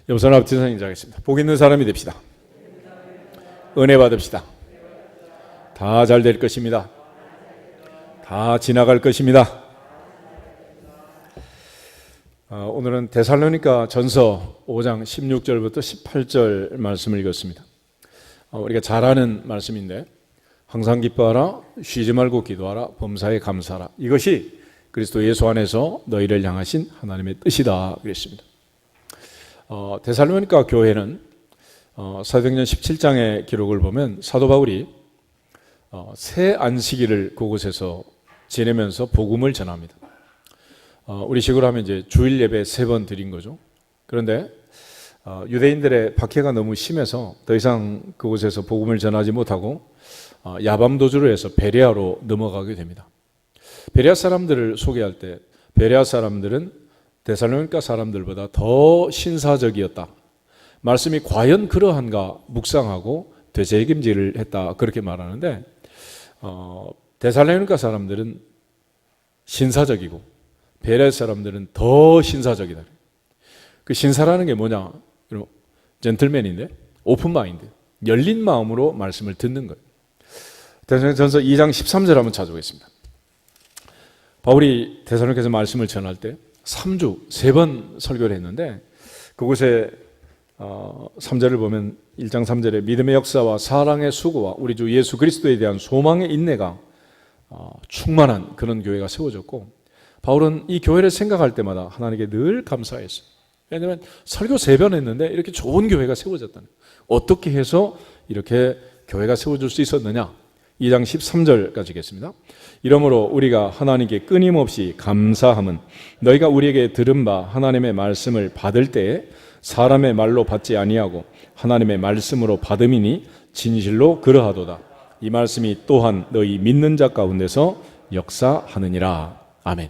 염소는 앞뒤선 인정하겠습니다. 복 있는 사람이 됩시다. 은혜 받읍시다. 다 잘 될 것입니다. 다 지나갈 것입니다. 오늘은 데살로니가 전서 5장 16절부터 18절 말씀을 읽었습니다. 우리가 잘 아는 말씀인데, 항상 기뻐하라, 쉬지 말고 기도하라, 범사에 감사하라. 이것이 그리스도 예수 안에서 너희를 향하신 하나님의 뜻이다 그랬습니다. 데살로니가 교회는 사도행전 17장의 기록을 보면 사도 바울이 새 안식일을 그곳에서 지내면서 복음을 전합니다. 우리 식으로 하면 이제 주일 예배 3번 드린 거죠. 그런데 유대인들의 박해가 너무 심해서 더 이상 그곳에서 복음을 전하지 못하고 야밤도주를 해서 베레아로 넘어가게 됩니다. 베레아 사람들을 소개할 때 베레아 사람들은 데살로니가 사람들보다 더 신사적이었다. 말씀이 과연 그러한가 묵상하고 되새김질을 했다. 그렇게 말하는데 데살로니가 사람들은 신사적이고 베레아 사람들은 더 신사적이다. 그 신사라는 게 뭐냐? 젠틀맨인데 오픈 마인드, 열린 마음으로 말씀을 듣는 거예요. 데살로니가전서 2장 13절 한번 찾아보겠습니다. 바울이 데살로니가에서 말씀을 전할 때 3주 3번 설교를 했는데 그곳에 3절을 보면 1장 3절에 믿음의 역사와 사랑의 수고와 우리 주 예수 그리스도에 대한 소망의 인내가 충만한 그런 교회가 세워졌고, 바울은 이 교회를 생각할 때마다 하나님께 늘 감사했어요. 왜냐하면 설교 3번 했는데 이렇게 좋은 교회가 세워졌다는 거예요. 어떻게 해서 이렇게 교회가 세워질 수 있었느냐? 2장 13절까지 겠습니다. 이러므로 우리가 하나님께 끊임없이 감사함은 너희가 우리에게 들은 바 하나님의 말씀을 받을 때에 사람의 말로 받지 아니하고 하나님의 말씀으로 받음이니 진실로 그러하도다. 이 말씀이 또한 너희 믿는 자 가운데서 역사하느니라. 아멘.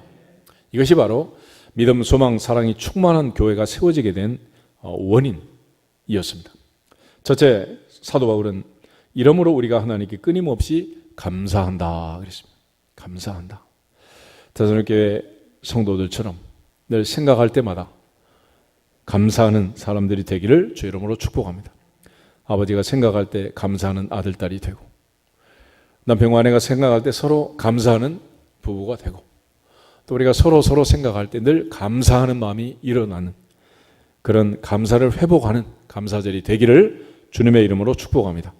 이것이 바로 믿음, 소망, 사랑이 충만한 교회가 세워지게 된 원인이었습니다. 첫째, 사도 바울은 이러므로 우리가 하나님께 끊임없이 감사한다 그랬습니다. 감사한다. 데살로니가 교회 성도들처럼 늘 생각할 때마다 감사하는 사람들이 되기를 주 이름으로 축복합니다. 아버지가 생각할 때 감사하는 아들, 딸이 되고, 남편과 아내가 생각할 때 서로 감사하는 부부가 되고, 또 우리가 서로 생각할 때 늘 감사하는 마음이 일어나는 그런 감사를 회복하는 감사절이 되기를 주님의 이름으로 축복합니다.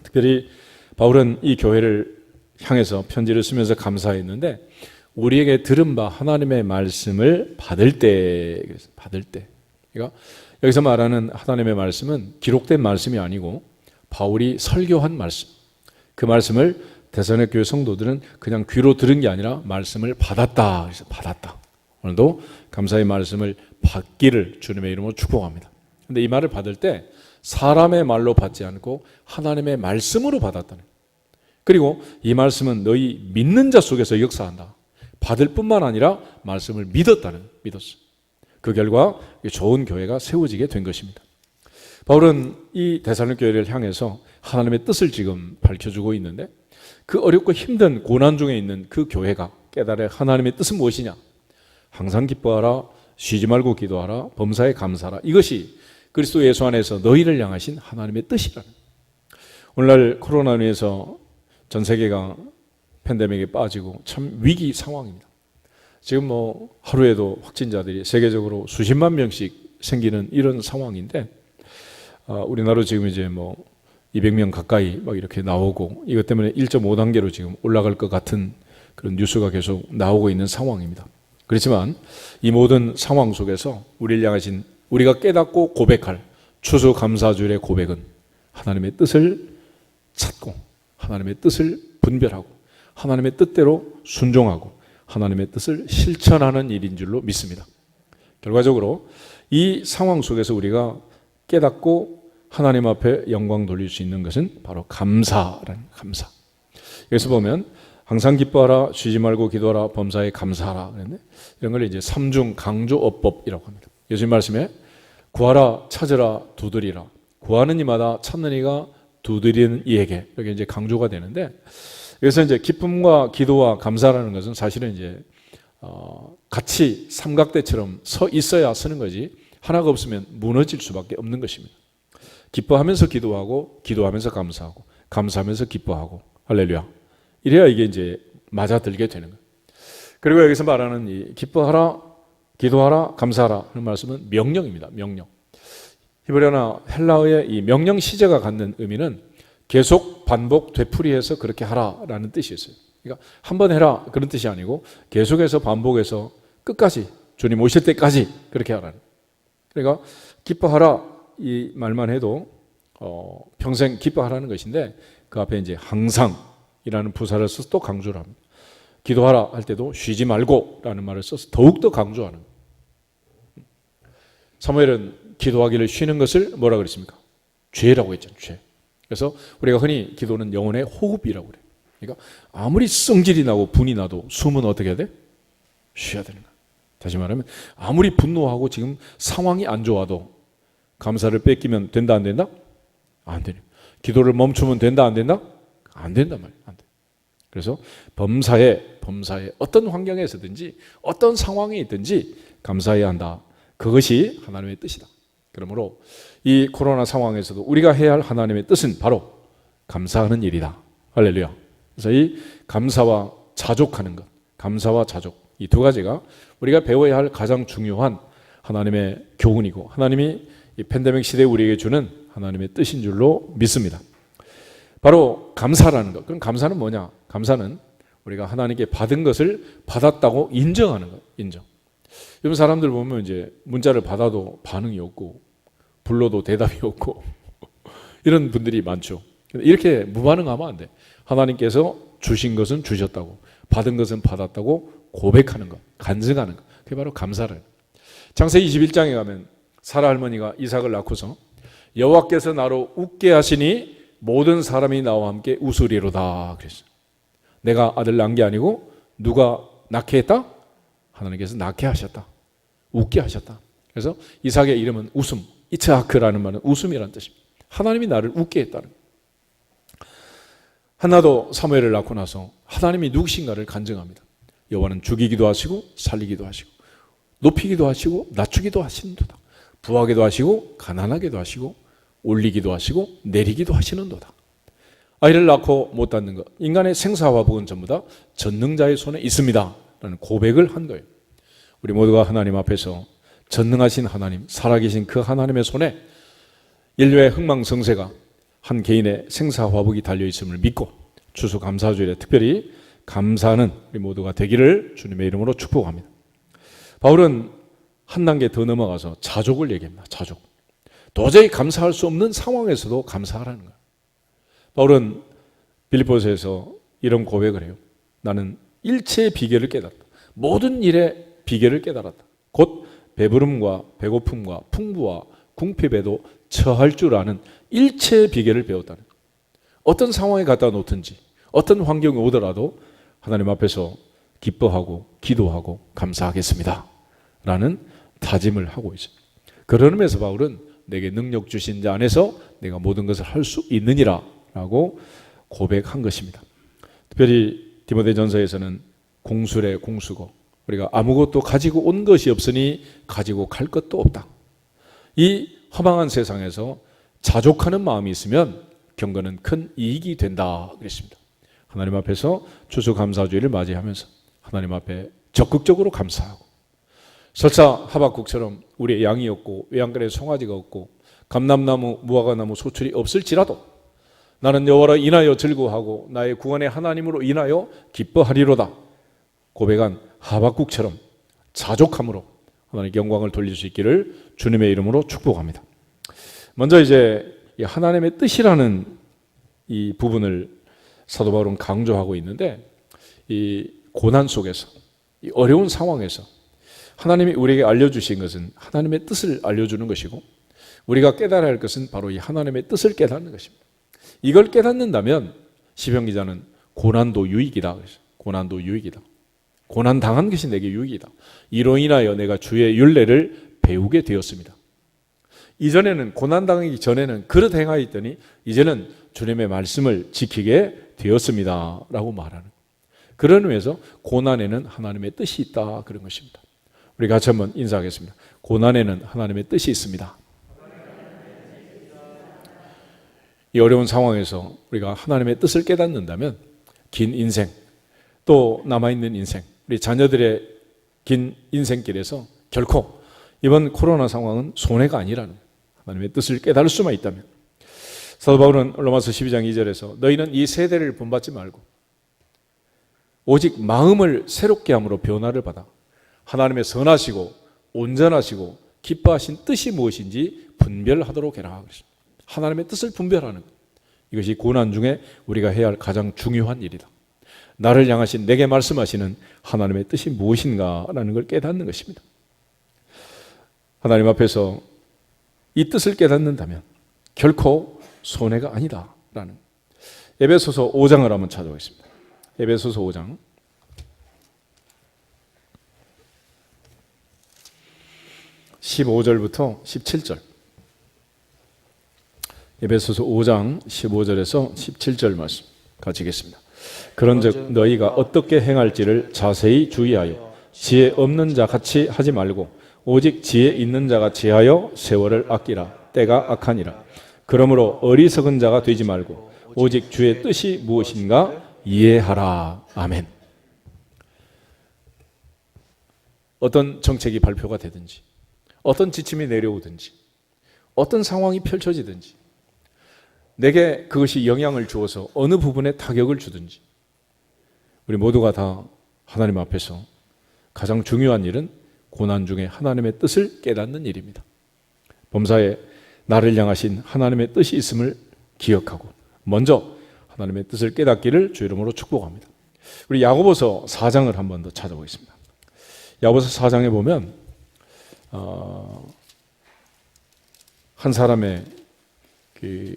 특별히 바울은 이 교회를 향해서 편지를 쓰면서 감사했는데, 우리에게 들은 바 하나님의 말씀을 받을 때, 그러니까 여기서 말하는 하나님의 말씀은 기록된 말씀이 아니고 바울이 설교한 말씀, 그 말씀을 데살로니가 교회 성도들은 그냥 귀로 들은 게 아니라 말씀을 받았다. 그래서 받았다. 오늘도 감사의 말씀을 받기를 주님의 이름으로 축복합니다. 그런데 이 말을 받을 때 사람의 말로 받지 않고 하나님의 말씀으로 받았다는 거예요. 그리고 이 말씀은 너희 믿는 자 속에서 역사한다. 받을 뿐만 아니라 말씀을 믿었어. 그 결과 좋은 교회가 세워지게 된 것입니다. 바울은 이 데살로니가 교회를 향해서 하나님의 뜻을 지금 밝혀주고 있는데, 그 어렵고 힘든 고난 중에 있는 그 교회가 깨달을 하나님의 뜻은 무엇이냐? 항상 기뻐하라, 쉬지 말고 기도하라, 범사에 감사하라. 이것이 그리스도 예수 안에서 너희를 향하신 하나님의 뜻이라는 거예요. 오늘날 코로나로 인해서 전 세계가 팬데믹에 빠지고 참 위기 상황입니다. 지금 하루에도 확진자들이 세계적으로 수십만 명씩 생기는 이런 상황인데, 우리나라도 지금 이제 200명 가까이 막 이렇게 나오고, 이것 때문에 1.5단계로 지금 올라갈 것 같은 그런 뉴스가 계속 나오고 있는 상황입니다. 그렇지만 이 모든 상황 속에서 우리를 향하신, 우리가 깨닫고 고백할 추수감사주일의 고백은 하나님의 뜻을 찾고 하나님의 뜻을 분별하고 하나님의 뜻대로 순종하고 하나님의 뜻을 실천하는 일인 줄로 믿습니다. 결과적으로 이 상황 속에서 우리가 깨닫고 하나님 앞에 영광 돌릴 수 있는 것은 바로 감사라는 감사. 여기서 보면 항상 기뻐하라, 쉬지 말고 기도하라, 범사에 감사하라 그랬는데, 이런 걸 이제 삼중 강조어법이라고 합니다. 예수님 말씀에 구하라, 찾으라, 두드리라. 구하는 이마다 찾는 이가 두드리는 이에게, 이렇게 이제 강조가 되는데, 그래서 이제 기쁨과 기도와 감사라는 것은 사실은 이제 같이 삼각대처럼 서 있어야 쓰는 거지, 하나가 없으면 무너질 수밖에 없는 것입니다. 기뻐하면서 기도하고, 기도하면서 감사하고, 감사하면서 기뻐하고, 할렐루야. 이래야 이게 이제 맞아들게 되는 거예요. 그리고 여기서 말하는 이 기뻐하라, 기도하라, 감사하라 하는 말씀은 명령입니다. 명령. 히브리어나 헬라어의 이 명령 시제가 갖는 의미는 계속 반복 되풀이해서 그렇게 하라라는 뜻이었어요. 그러니까 한 번 해라 그런 뜻이 아니고 계속해서 반복해서 끝까지 주님 오실 때까지 그렇게 하라는. 그러니까 기뻐하라 이 말만 해도 평생 기뻐하라는 것인데 그 앞에 이제 항상이라는 부사를 써서 또 강조를 합니다. 기도하라 할 때도 쉬지 말고라는 말을 써서 더욱더 강조하는 거예요. 사무엘은 기도하기를 쉬는 것을 뭐라 그랬습니까? 죄라고 했잖아요. 죄. 그래서 우리가 흔히 기도는 영혼의 호흡이라고 그래요. 그러니까 아무리 성질이 나고 분이 나도 숨은 어떻게 해야 돼? 쉬어야 되는 거예요. 다시 말하면 아무리 분노하고 지금 상황이 안 좋아도 감사를 뺏기면 된다 안 된다? 안 되네. 기도를 멈추면 된다 안 된다? 안 된단 말이에요. 안 돼. 그래서 범사에 어떤 환경에서든지 어떤 상황에 있든지 감사해야 한다. 그것이 하나님의 뜻이다. 그러므로 이 코로나 상황에서도 우리가 해야 할 하나님의 뜻은 바로 감사하는 일이다. 할렐루야. 그래서 이 감사와 자족하는 것, 감사와 자족 이 두 가지가 우리가 배워야 할 가장 중요한 하나님의 교훈이고 하나님이 이 팬데믹 시대에 우리에게 주는 하나님의 뜻인 줄로 믿습니다. 바로 감사라는 것. 그럼 감사는 뭐냐? 감사는 우리가 하나님께 받은 것을 받았다고 인정하는 것. 인정. 요즘 사람들 보면 이제 문자를 받아도 반응이 없고 불러도 대답이 없고 이런 분들이 많죠. 이렇게 무반응하면 안 돼. 하나님께서 주신 것은 주셨다고, 받은 것은 받았다고 고백하는 것, 간증하는 것. 그게 바로 감사를. 창세기 21장에 가면 사라 할머니가 이삭을 낳고서 여호와께서 나로 웃게 하시니 모든 사람이 나와 함께 웃으리로다 그랬어요. 내가 아들 낳은 게 아니고 누가 낳게 했다? 하나님께서 낳게 하셨다. 웃게 하셨다. 그래서 이삭의 이름은 웃음, 이츠하크라는 말은 웃음이라는 뜻입니다. 하나님이 나를 웃게 했다는 거예요. 한나도 사무엘을 낳고 나서 하나님이 누구신가를 간증합니다. 여호와는 죽이기도 하시고 살리기도 하시고 높이기도 하시고 낮추기도 하시는도다. 부하게도 하시고 가난하게도 하시고 올리기도 하시고 내리기도 하시는도다. 아이를 낳고 못 낳는 것, 인간의 생사화복은 전부 다 전능자의 손에 있습니다 라는 고백을 한 거예요. 우리 모두가 하나님 앞에서 전능하신 하나님, 살아계신 그 하나님의 손에 인류의 흥망성쇠가 한 개인의 생사화복이 달려있음을 믿고 추수감사주일에 특별히 감사하는 우리 모두가 되기를 주님의 이름으로 축복합니다. 바울은 한 단계 더 넘어가서 자족을 얘기합니다. 자족. 도저히 감사할 수 없는 상황에서도 감사하라는 거예요. 바울은 빌립보서에서 이런 고백을 해요. 나는 일체의 비결을 깨달았다. 모든 일의 비결을 깨달았다. 곧 배부름과 배고픔과 풍부와 궁핍에도 처할 줄 아는 일체의 비결을 배웠다는 거예요. 어떤 상황에 갖다 놓든지 어떤 환경이 오더라도 하나님 앞에서 기뻐하고 기도하고 감사하겠습니다 라는 다짐을 하고 있습니다. 그런 의미에서 바울은 내게 능력 주신 자 안에서 내가 모든 것을 할 수 있느니라 라고 고백한 것입니다. 특별히 디모데전서에서는 공술의 공수고 우리가 아무것도 가지고 온 것이 없으니 가지고 갈 것도 없다. 이 허망한 세상에서 자족하는 마음이 있으면 경건은 큰 이익이 된다 그랬습니다. 하나님 앞에서 추수감사주일을 맞이하면서 하나님 앞에 적극적으로 감사하고 설사 하박국처럼 우리의 양이 없고 외양간에 송아지가 없고 감람나무 무화과나무 소출이 없을지라도 나는 여호와로 인하여 즐거워하고 나의 구원의 하나님으로 인하여 기뻐하리로다 고백한 하박국처럼 자족함으로 하나님께 영광을 돌릴 수 있기를 주님의 이름으로 축복합니다. 먼저 이제 하나님의 뜻이라는 이 부분을 사도 바울은 강조하고 있는데 이 고난 속에서 이 어려운 상황에서 하나님이 우리에게 알려주신 것은 하나님의 뜻을 알려주는 것이고 우리가 깨달아야 할 것은 바로 이 하나님의 뜻을 깨닫는 것입니다. 이걸 깨닫는다면 시편 기자는 고난도 유익이다. 고난도 유익이다. 고난 당한 것이 내게 유익이다. 이로 인하여 내가 주의 율례를 배우게 되었습니다. 이전에는 고난 당하기 전에는 그릇 행하였더니 이제는 주님의 말씀을 지키게 되었습니다 라고 말하는 그런 의미에서 고난에는 하나님의 뜻이 있다 그런 것입니다. 우리 같이 한번 인사하겠습니다. 고난에는 하나님의 뜻이 있습니다. 이 어려운 상황에서 우리가 하나님의 뜻을 깨닫는다면 긴 인생, 또 남아있는 인생, 우리 자녀들의 긴 인생길에서 결코 이번 코로나 상황은 손해가 아니라는 하나님의 뜻을 깨달을 수만 있다면, 사도 바울은 로마서 12장 2절에서 너희는 이 세대를 본받지 말고 오직 마음을 새롭게 함으로 변화를 받아 하나님의 선하시고 온전하시고 기뻐하신 뜻이 무엇인지 분별하도록 해라. 하나님의 뜻을 분별하는 것, 이것이 고난 중에 우리가 해야 할 가장 중요한 일이다. 나를 향하신 내게 말씀하시는 하나님의 뜻이 무엇인가라는 걸 깨닫는 것입니다. 하나님 앞에서 이 뜻을 깨닫는다면 결코 손해가 아니다라는, 에베소서 5장을 한번 찾아보겠습니다. 에베소서 5장 15절부터 17절. 에베소서 5장 15절에서 17절 말씀 같이 읽겠습니다. 그런즉 너희가 어떻게 행할지를 자세히 주의하여 지혜 없는 자 같이 하지 말고 오직 지혜 있는 자 같이 하여 세월을 아끼라. 때가 악하니라. 그러므로 어리석은 자가 되지 말고 오직 주의 뜻이 무엇인가 이해하라. 아멘. 어떤 정책이 발표가 되든지, 어떤 지침이 내려오든지, 어떤 상황이 펼쳐지든지, 내게 그것이 영향을 주어서 어느 부분에 타격을 주든지, 우리 모두가 다 하나님 앞에서 가장 중요한 일은 고난 중에 하나님의 뜻을 깨닫는 일입니다. 범사에 나를 향하신 하나님의 뜻이 있음을 기억하고 먼저 하나님의 뜻을 깨닫기를 주 이름으로 축복합니다. 우리 야고보서 4장을 한 번 더 찾아보겠습니다. 야고보서 4장에 보면 한 사람의 그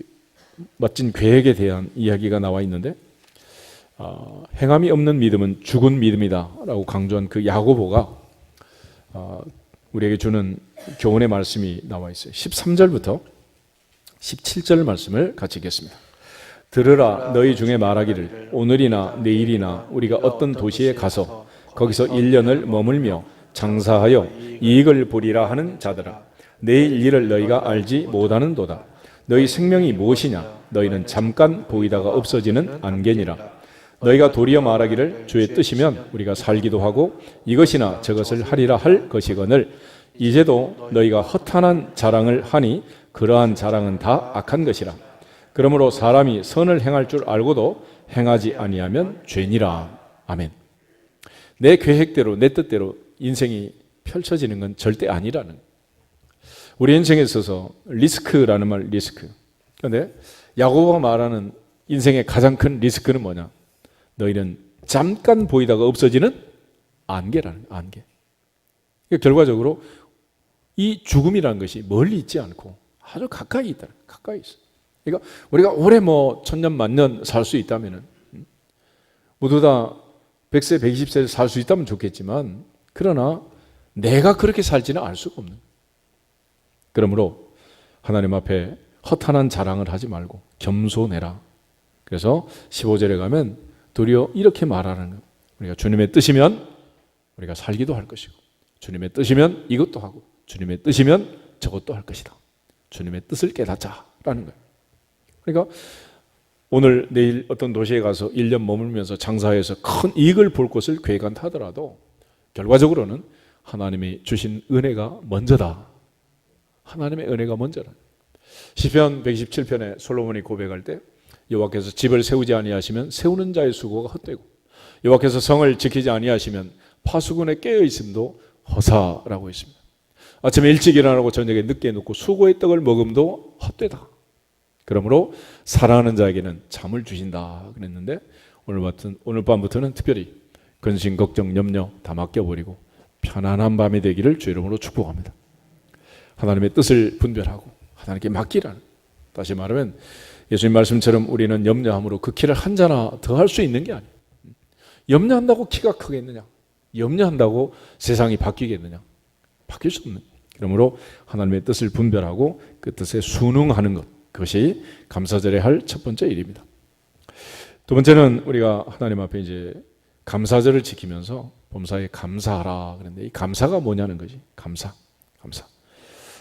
멋진 계획에 대한 이야기가 나와 있는데, 행함이 없는 믿음은 죽은 믿음이다 라고 강조한 그 야고보가 우리에게 주는 교훈의 말씀이 나와 있어요. 13절부터 17절 말씀을 같이 읽겠습니다. 들으라. 너희 중에 말하기를 오늘이나 내일이나 우리가 어떤 도시에 가서 거기서 1년을 머물며 장사하여 이익을 보리라 하는 자들아, 내일 일을 너희가 알지 못하는도다. 너희 생명이 무엇이냐? 너희는 잠깐 보이다가 없어지는 안개니라. 너희가 도리어 말하기를 주의 뜻이면 우리가 살기도 하고 이것이나 저것을 하리라 할 것이거늘 이제도 너희가 허탄한 자랑을 하니 그러한 자랑은 다 악한 것이라. 그러므로 사람이 선을 행할 줄 알고도 행하지 아니하면 죄니라. 아멘. 내 계획대로 내 뜻대로 인생이 펼쳐지는 건 절대 아니라는, 우리 인생에 있어서 리스크라는 말, 리스크. 그런데 야고보가 말하는 인생의 가장 큰 리스크는 뭐냐? 너희는 잠깐 보이다가 없어지는 안개라는, 안개. 그러니까 결과적으로 이 죽음이라는 것이 멀리 있지 않고 아주 가까이 있다. 가까이 있어. 그러니까 우리가 오래 천년 만년 살 수 있다면은, 모두 다 100세, 120세 살 수 있다면 좋겠지만, 그러나 내가 그렇게 살지는 알 수가 없는. 그러므로 하나님 앞에 허탄한 자랑을 하지 말고 겸손해라. 그래서 15절에 가면 도리어 이렇게 말하는 것. 우리가 주님의 뜻이면 우리가 살기도 할 것이고, 주님의 뜻이면 이것도 하고, 주님의 뜻이면 저것도 할 것이다. 주님의 뜻을 깨닫자라는 거예요. 그러니까 오늘 내일 어떤 도시에 가서 1년 머물면서 장사해서 큰 이익을 볼 것을 계획한다 하더라도 결과적으로는 하나님이 주신 은혜가 먼저다. 하나님의 은혜가 먼저다. 시편 127편에 솔로몬이 고백할 때 여호와께서 집을 세우지 아니하시면 세우는 자의 수고가 헛되고 여호와께서 성을 지키지 아니하시면 파수꾼에 깨어 있음도 허사라고 했습니다. 아침에 일찍 일어나고 저녁에 늦게 눕고 수고의 떡을 먹음도 헛되다. 그러므로 사랑하는 자에게는 잠을 주신다 그랬는데, 오늘 밤부터는 특별히 근심, 걱정, 염려 다 맡겨버리고 편안한 밤이 되기를 주 이름으로 축복합니다. 하나님의 뜻을 분별하고 하나님께 맡기라는, 다시 말하면 예수님 말씀처럼 우리는 염려함으로 그 키를 한 자나 더 할 수 있는 게 아니에요. 염려한다고 키가 크겠느냐? 염려한다고 세상이 바뀌겠느냐? 바뀔 수 없는. 그러므로 하나님의 뜻을 분별하고 그 뜻에 순응하는 것, 그것이 감사절에 할 첫 번째 일입니다. 두 번째는 우리가 하나님 앞에 이제 감사절을 지키면서 범사에 감사하라 그랬는데, 이 감사가 뭐냐는 거지. 감사.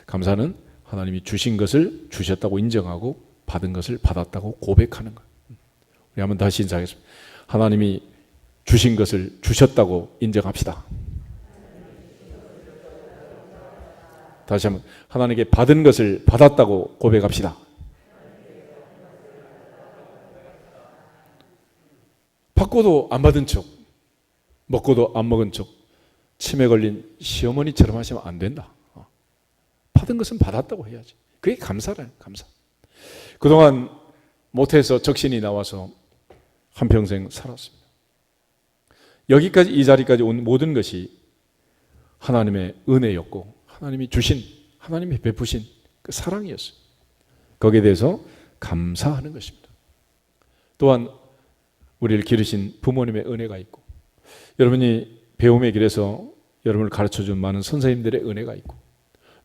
감사는 하나님이 주신 것을 주셨다고 인정하고 받은 것을 받았다고 고백하는 거예요. 우리 한번 다시 인사하겠습니다. 하나님이 주신 것을 주셨다고 인정합시다. 다시 한번, 하나님께 받은 것을 받았다고 고백합시다. 받고도 안 받은 척, 먹고도 안 먹은 척, 치매 걸린 시어머니처럼 하시면 안 된다. 받은 것은 받았다고 해야지. 그게 감사라는, 감사. 그동안 못해서 적신이 나와서 한평생 살았습니다. 여기까지, 이 자리까지 온 모든 것이 하나님의 은혜였고, 하나님이 주신, 하나님이 베푸신 그 사랑이었어요. 거기에 대해서 감사하는 것입니다. 또한 우리를 기르신 부모님의 은혜가 있고, 여러분이 배움의 길에서 여러분을 가르쳐준 많은 선생님들의 은혜가 있고,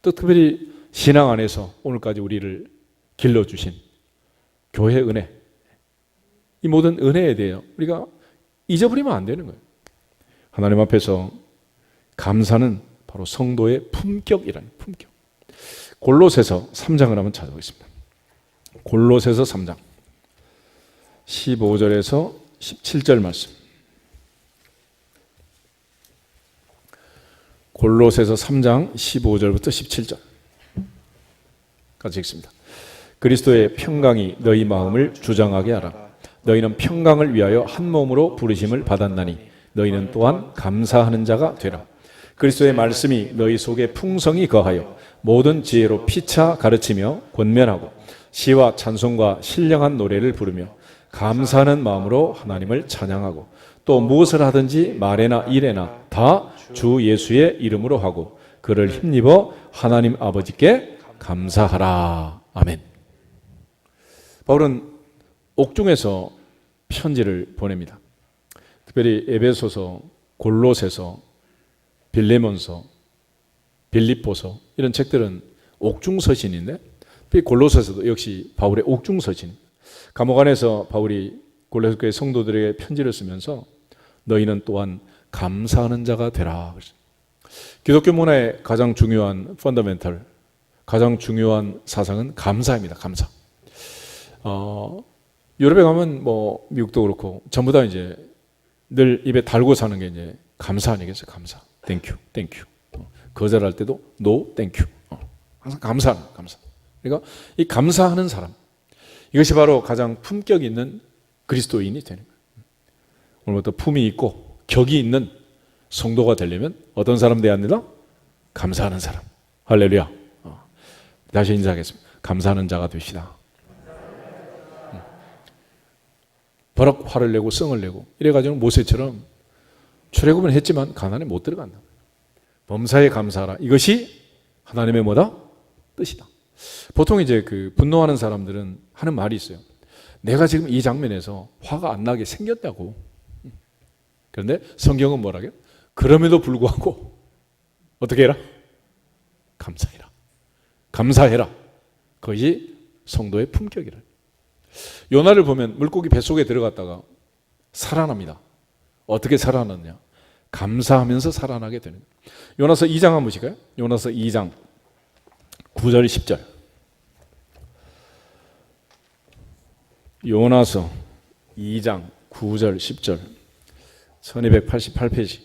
또 특별히 신앙 안에서 오늘까지 우리를 길러주신 교회의 은혜, 이 모든 은혜에 대해 우리가 잊어버리면 안 되는 거예요. 하나님 앞에서 감사는 바로 성도의 품격이라는, 품격. 골로새서 3장을 한번 찾아보겠습니다. 골로새서 3장 15절에서 17절 말씀. 골로새서 3장 15절부터 17절 같이 읽습니다. 그리스도의 평강이 너희 마음을 주장하게 하라. 너희는 평강을 위하여 한 몸으로 부르심을 받았나니 너희는 또한 감사하는 자가 되라. 그리스도의 말씀이 너희 속에 풍성히 거하여 모든 지혜로 피차 가르치며 권면하고 시와 찬송과 신령한 노래를 부르며 감사하는 마음으로 하나님을 찬양하고, 또 무엇을 하든지 말에나 일에나 다 주 예수의 이름으로 하고 그를 힘입어 하나님 아버지께 감사하라. 아멘. 바울은 옥중에서 편지를 보냅니다. 특별히 에베소서, 골로새서, 빌레몬서, 빌립보서, 이런 책들은 옥중서신인데, 골로새서도 역시 바울의 옥중서신. 감옥 안에서 바울이 골로새 교회 성도들에게 편지를 쓰면서 너희는 또한 감사하는 자가 되라. 기독교 문화의 가장 중요한 펀더멘털, 가장 중요한 사상은 감사입니다. 감사. 유럽에 가면 뭐 미국도 그렇고 전부 다 이제 늘 입에 달고 사는 게 이제 감사 아니겠어요? 감사. 땡큐, 땡큐. 거절할 때도 노, 땡큐. 항상 감사하는, 감사. 그러니까 이 감사하는 사람, 이것이 바로 가장 품격 있는 그리스도인이 되는 거예요. 오늘부터 품이 있고 격이 있는 성도가 되려면 어떤 사람 돼야 합니다? 감사하는 사람. 할렐루야. 다시 인사하겠습니다. 감사하는 자가 되시다. 버럭 화를 내고 성을 내고 이래가지고 모세처럼 출애굽은 했지만 가나안에 못 들어간다. 범사에 감사하라. 이것이 하나님의 뭐다? 뜻이다. 보통 이제 그 분노하는 사람들은 하는 말이 있어요. 내가 지금 이 장면에서 화가 안 나게 생겼다고. 그런데 성경은 뭐라고요? 그럼에도 불구하고 어떻게 해라? 감사해라. 감사해라. 그것이 성도의 품격이라. 요나를 보면 물고기 뱃속에 들어갔다가 살아납니다. 어떻게 살아났냐? 감사하면서 살아나게 되는 거예요. 요나서 2장 한번 보실까요? 요나서 2장 9절 10절. 요나서 2장 9절 10절 1288페이지.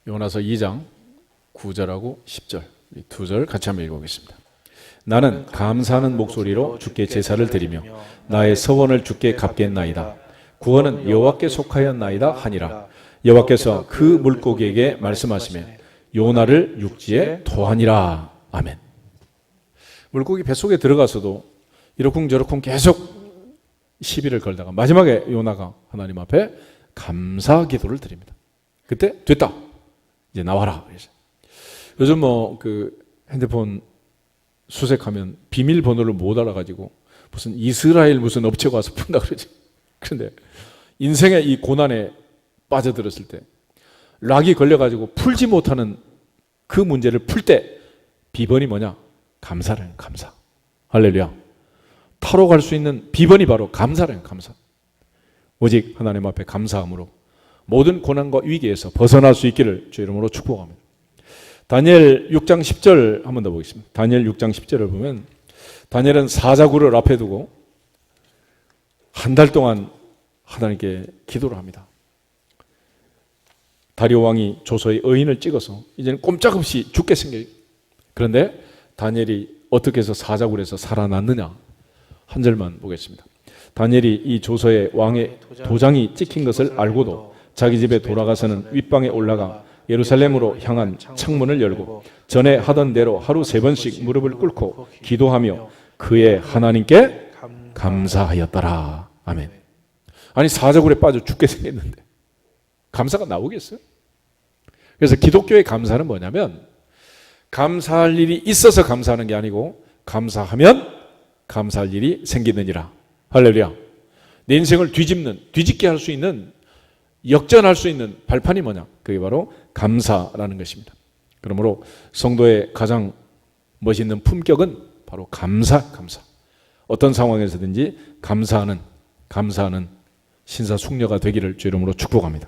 요나서 2장 9절하고 10절 이 두 절 같이 한번 읽어보겠습니다. 나는 감사하는 목소리로 주께 제사를 드리며 나의 서원을 주께 갚겠나이다. 구원은 여호와께 속하였나이다 하니라. 여호와께서 그 물고기에게 말씀하시매 요나를 육지에 토하니라. 아멘. 물고기 뱃속에 들어가서도 이러쿵저러쿵 계속 시비를 걸다가 마지막에 요나가 하나님 앞에 감사 기도를 드립니다. 그때 됐다. 이제 나와라. 요즘 뭐 그 핸드폰 수색하면 비밀번호를 못 알아가지고 무슨 이스라엘 무슨 업체가 와서 푼다 그러지. 그런데 인생의 이 고난에 빠져들었을 때 락이 걸려가지고 풀지 못하는 그 문제를 풀 때 비번이 뭐냐? 감사라는 감사. 할렐루야. 타로 갈 수 있는 비번이 바로 감사라는 감사. 오직 하나님 앞에 감사함으로 모든 고난과 위기에서 벗어날 수 있기를 주 이름으로 축복합니다. 다니엘 6장 10절 한 번 더 보겠습니다. 다니엘 6장 10절을 보면 다니엘은 사자굴을 앞에 두고 한 달 동안 하나님께 기도를 합니다. 다리오 왕이 조서의 의인을 찍어서 이제는 꼼짝없이 죽게 생겨요. 그런데 다니엘이 어떻게 해서 사자굴에서 살아났느냐 한 절만 보겠습니다. 다니엘이 이 조서의 왕의 도장이 찍힌 것을 알고도 자기 집에 돌아가서는 윗방에 올라가 예루살렘으로 향한 창문을 열고 전에 하던 대로 하루 3번씩 무릎을 꿇고 기도하며 그의 하나님께 감사하였더라. 아멘. 아니 사자굴에 빠져 죽게 생겼는데 감사가 나오겠어요? 그래서 기독교의 감사는 뭐냐면 감사할 일이 있어서 감사하는 게 아니고 감사하면 감사할 일이 생기느니라. 할렐루야. 내 인생을 뒤집게 할 수 있는, 역전할 수 있는 발판이 뭐냐? 그게 바로 감사라는 것입니다. 그러므로 성도의 가장 멋있는 품격은 바로 감사. 어떤 상황에서든지 감사하는 신사숙녀가 되기를 주 이름으로 축복합니다.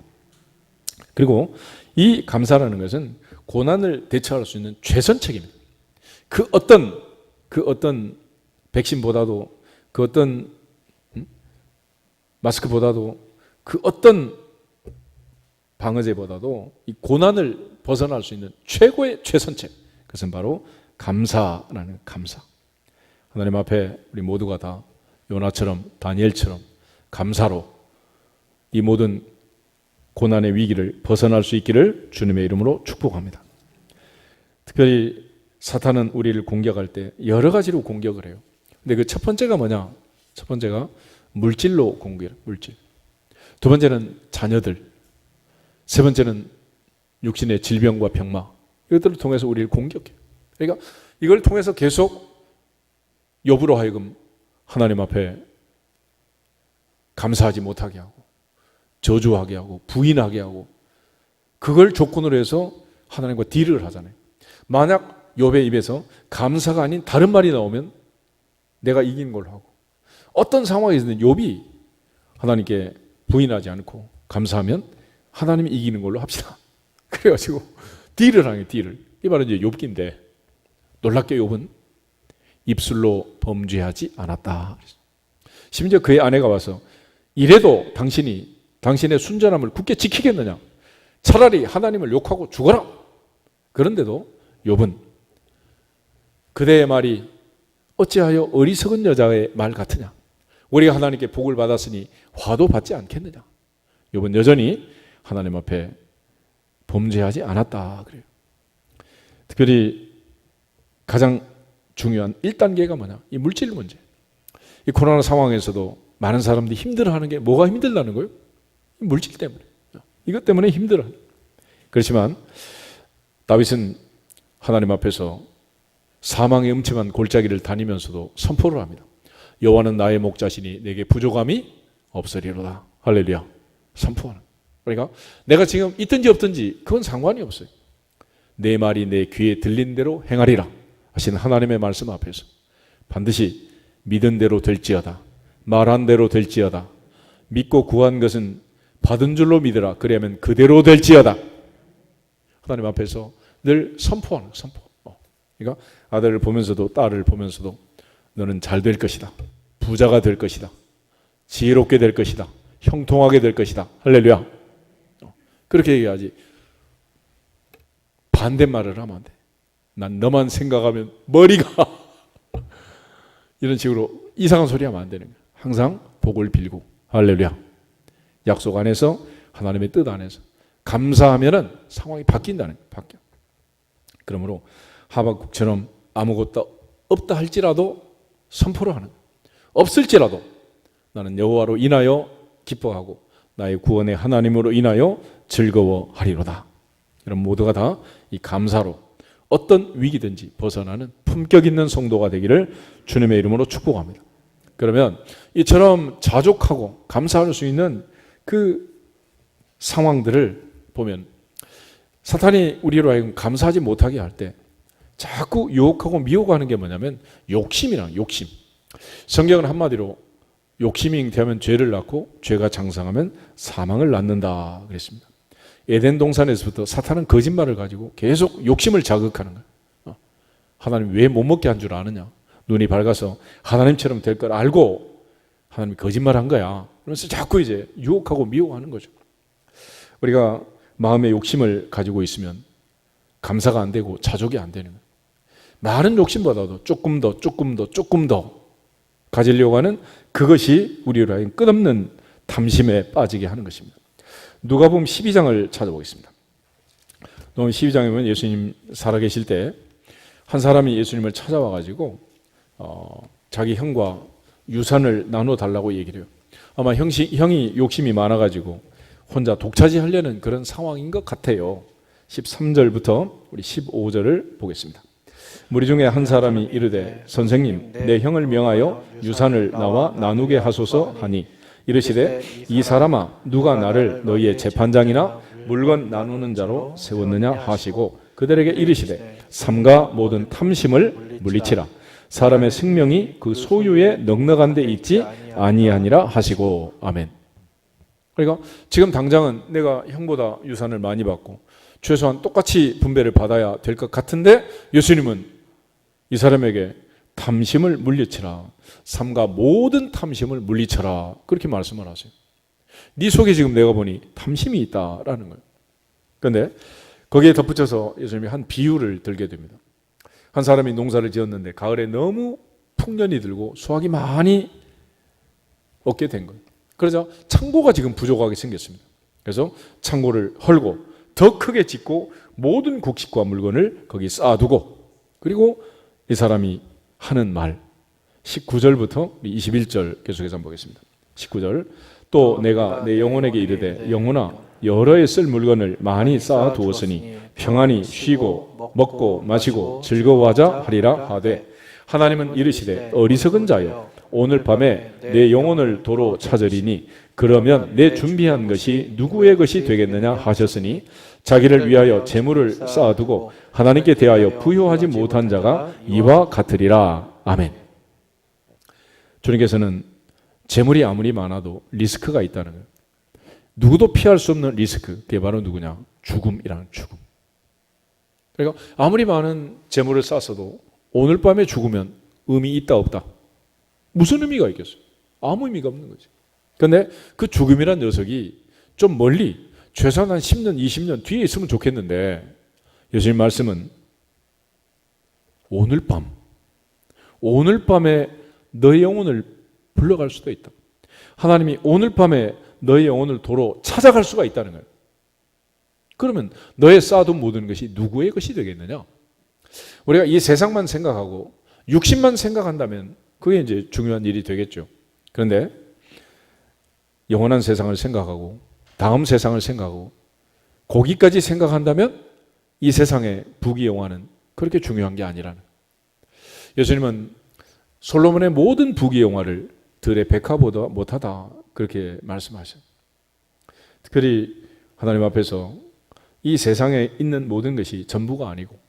그리고 이 감사라는 것은 고난을 대처할 수 있는 최선책입니다. 그 어떤 백신보다도, 그 어떤 마스크보다도, 그 어떤 방어제보다도 이 고난을 벗어날 수 있는 최고의 최선책, 그것은 바로 감사라는 감사. 하나님 앞에 우리 모두가 다 요나처럼 다니엘처럼 감사로 이 모든 고난의 위기를 벗어날 수 있기를 주님의 이름으로 축복합니다. 특별히 사탄은 우리를 공격할 때 여러 가지로 공격을 해요. 근데 그 첫 번째가 뭐냐? 첫 번째가 물질로 공격해요. 물질. 두 번째는 자녀들. 세 번째는 육신의 질병과 병마. 이것들을 통해서 우리를 공격해요. 그러니까 이걸 통해서 계속 여부로 하여금 하나님 앞에 감사하지 못하게 하고 저주하게 하고 부인하게 하고 그걸 조건으로 해서 하나님과 딜을 하잖아요. 만약 욥의 입에서 감사가 아닌 다른 말이 나오면 내가 이긴 걸로 하고, 어떤 상황에서는 욥이 하나님께 부인하지 않고 감사하면 하나님이 이기는 걸로 합시다. 그래가지고 딜을 하는 거예요. 딜을. 이 바로 이제 욥기인데 놀랍게 욥은 입술로 범죄하지 않았다. 심지어 그의 아내가 와서 이래도 당신의 순전함을 굳게 지키겠느냐? 차라리 하나님을 욕하고 죽어라. 그런데도 욥은 그대의 말이 어찌하여 어리석은 여자의 말 같으냐? 우리가 하나님께 복을 받았으니 화도 받지 않겠느냐? 욥은 여전히 하나님 앞에 범죄하지 않았다 그래요. 특별히 가장 중요한 1단계가 뭐냐? 이 물질 문제. 이 코로나 상황에서도 많은 사람들이 힘들어하는 게 뭐가 힘들다는 거예요? 물질 때문에. 이것 때문에 힘들어요. 그렇지만 다윗은 하나님 앞에서 사망의 음침한 골짜기를 다니면서도 선포를 합니다. 여호와는 나의 목자시니 내게 부족함이 없으리로다. 할렐루야. 선포하는. 그러니까 내가 지금 있든지 없든지 그건 상관이 없어요. 내 말이 내 귀에 들린 대로 행하리라 하시는 하나님의 말씀 앞에서 반드시 믿은 대로 될지어다. 말한 대로 될지어다. 믿고 구한 것은 받은 줄로 믿으라. 그러면 그대로 될지어다. 하나님 앞에서 늘 선포하는 선포. 그러니까 아들을 보면서도 딸을 보면서도 너는 잘 될 것이다. 부자가 될 것이다. 지혜롭게 될 것이다. 형통하게 될 것이다. 할렐루야. 그렇게 얘기하지. 반대말을 하면 안 돼. 난 너만 생각하면 머리가 이런 식으로 이상한 소리 하면 안 되는 거야. 항상 복을 빌고. 할렐루야. 약속 안에서 하나님의 뜻 안에서 감사하면은 상황이 바뀐다는 거예요. 바뀌어. 그러므로 하박국처럼 아무것도 없다 할지라도 선포를 하는 거예요. 없을지라도 나는 여호와로 인하여 기뻐하고 나의 구원의 하나님으로 인하여 즐거워하리로다. 여러분 모두가 다 이 감사로 어떤 위기든지 벗어나는 품격 있는 성도가 되기를 주님의 이름으로 축복합니다. 그러면 이처럼 자족하고 감사할 수 있는 그 상황들을 보면 사탄이 우리로 하여금 감사하지 못하게 할 때 자꾸 유혹하고 미혹하는 게 뭐냐면 욕심이란 욕심. 성경은 한마디로 욕심이 잉태하면 죄를 낳고 죄가 장성하면 사망을 낳는다 그랬습니다. 에덴 동산에서부터 사탄은 거짓말을 가지고 계속 욕심을 자극하는 거예요. 하나님 왜 못 먹게 한 줄 아느냐? 눈이 밝아서 하나님처럼 될 걸 알고 하나님이 거짓말한 거야. 그래서 자꾸 이제 유혹하고 미혹하는 거죠. 우리가 마음의 욕심을 가지고 있으면 감사가 안 되고 자족이 안 되는 거예요. 많은 욕심보다도 조금 더 가지려고 하는 그것이 우리로 하여금 끝없는 탐심에 빠지게 하는 것입니다. 누가복음 12장을 찾아보겠습니다. 누가복음 12장에 보면 예수님 살아계실 때 한 사람이 예수님을 찾아와 가지고 자기 형과 유산을 나눠 달라고 얘기를 해요. 아마 형이 욕심이 많아 가지고 혼자 독차지하려는 그런 상황인 것 같아요. 13절부터 우리 15절을 보겠습니다. 무리 중에 한 사람이 이르되 선생님 내 형을 명하여 유산을 나와 나누게 하소서 하니 이르시되 이 사람아 누가 나를 너희의 재판장이나 물건 나누는 자로 세웠느냐 하시고 그들에게 이르시되 삼가 모든 탐심을 물리치라. 사람의 생명이 그 소유에 넉넉한 데 있지 아니하니라 하시고. 아멘. 그러니까 지금 당장은 내가 형보다 유산을 많이 받고 최소한 똑같이 분배를 받아야 될 것 같은데 예수님은 이 사람에게 탐심을 물리치라. 삼가 모든 탐심을 물리쳐라. 그렇게 말씀을 하세요. 네 속에 지금 내가 보니 탐심이 있다라는 거예요. 그런데 거기에 덧붙여서 예수님이 한 비유를 들게 됩니다. 한 사람이 농사를 지었는데 가을에 너무 풍년이 들고 수확이 많이 얻게 된 거예요. 그러자 창고가 지금 부족하게 생겼습니다. 그래서 창고를 헐고 더 크게 짓고 모든 곡식과 물건을 거기 쌓아두고 그리고 이 사람이 하는 말 19절부터 21절 계속해서 한번 보겠습니다. 19절 또 내가 내 영혼에게 이르되 영혼아 여러 해 쓸 물건을 많이 쌓아 두었으니 평안히 쉬고 먹고 마시고 즐거워하자 하리라 하되 하나님은 이르시되 어리석은 자여 오늘 밤에 내 영혼을 도로 찾으리니 그러면 내 준비한 것이 누구의 것이 되겠느냐 하셨으니 자기를 위하여 재물을 쌓아두고 하나님께 대하여 부요하지 못한 자가 이와 같으리라. 아멘. 주님께서는 재물이 아무리 많아도 리스크가 있다는 거예요. 누구도 피할 수 없는 리스크, 그게 바로 누구냐? 죽음이라는 죽음. 그러니까 아무리 많은 재물을 쌓았어도 오늘 밤에 죽으면 의미 있다 없다? 무슨 의미가 있겠어요? 아무 의미가 없는 거지. 그런데 그 죽음이란 녀석이 좀 멀리 최소한 한 10년, 20년 뒤에 있으면 좋겠는데 예수님 말씀은 오늘 밤에 너의 영혼을 불러갈 수도 있다. 하나님이 오늘 밤에 너의 영혼을 도로 찾아갈 수가 있다는 거예요. 그러면 너의 쌓아둔 모든 것이 누구의 것이 되겠느냐? 우리가 이 세상만 생각하고 육신만 생각한다면 그게 이제 중요한 일이 되겠죠. 그런데 영원한 세상을 생각하고 다음 세상을 생각하고 거기까지 생각한다면 이 세상의 부귀영화는 그렇게 중요한 게 아니라는. 예수님은 솔로몬의 모든 부귀영화를 들의 백화보다 못하다 그렇게 말씀하셨어요. 특별히 하나님 앞에서 이 세상에 있는 모든 것이 전부가 아니고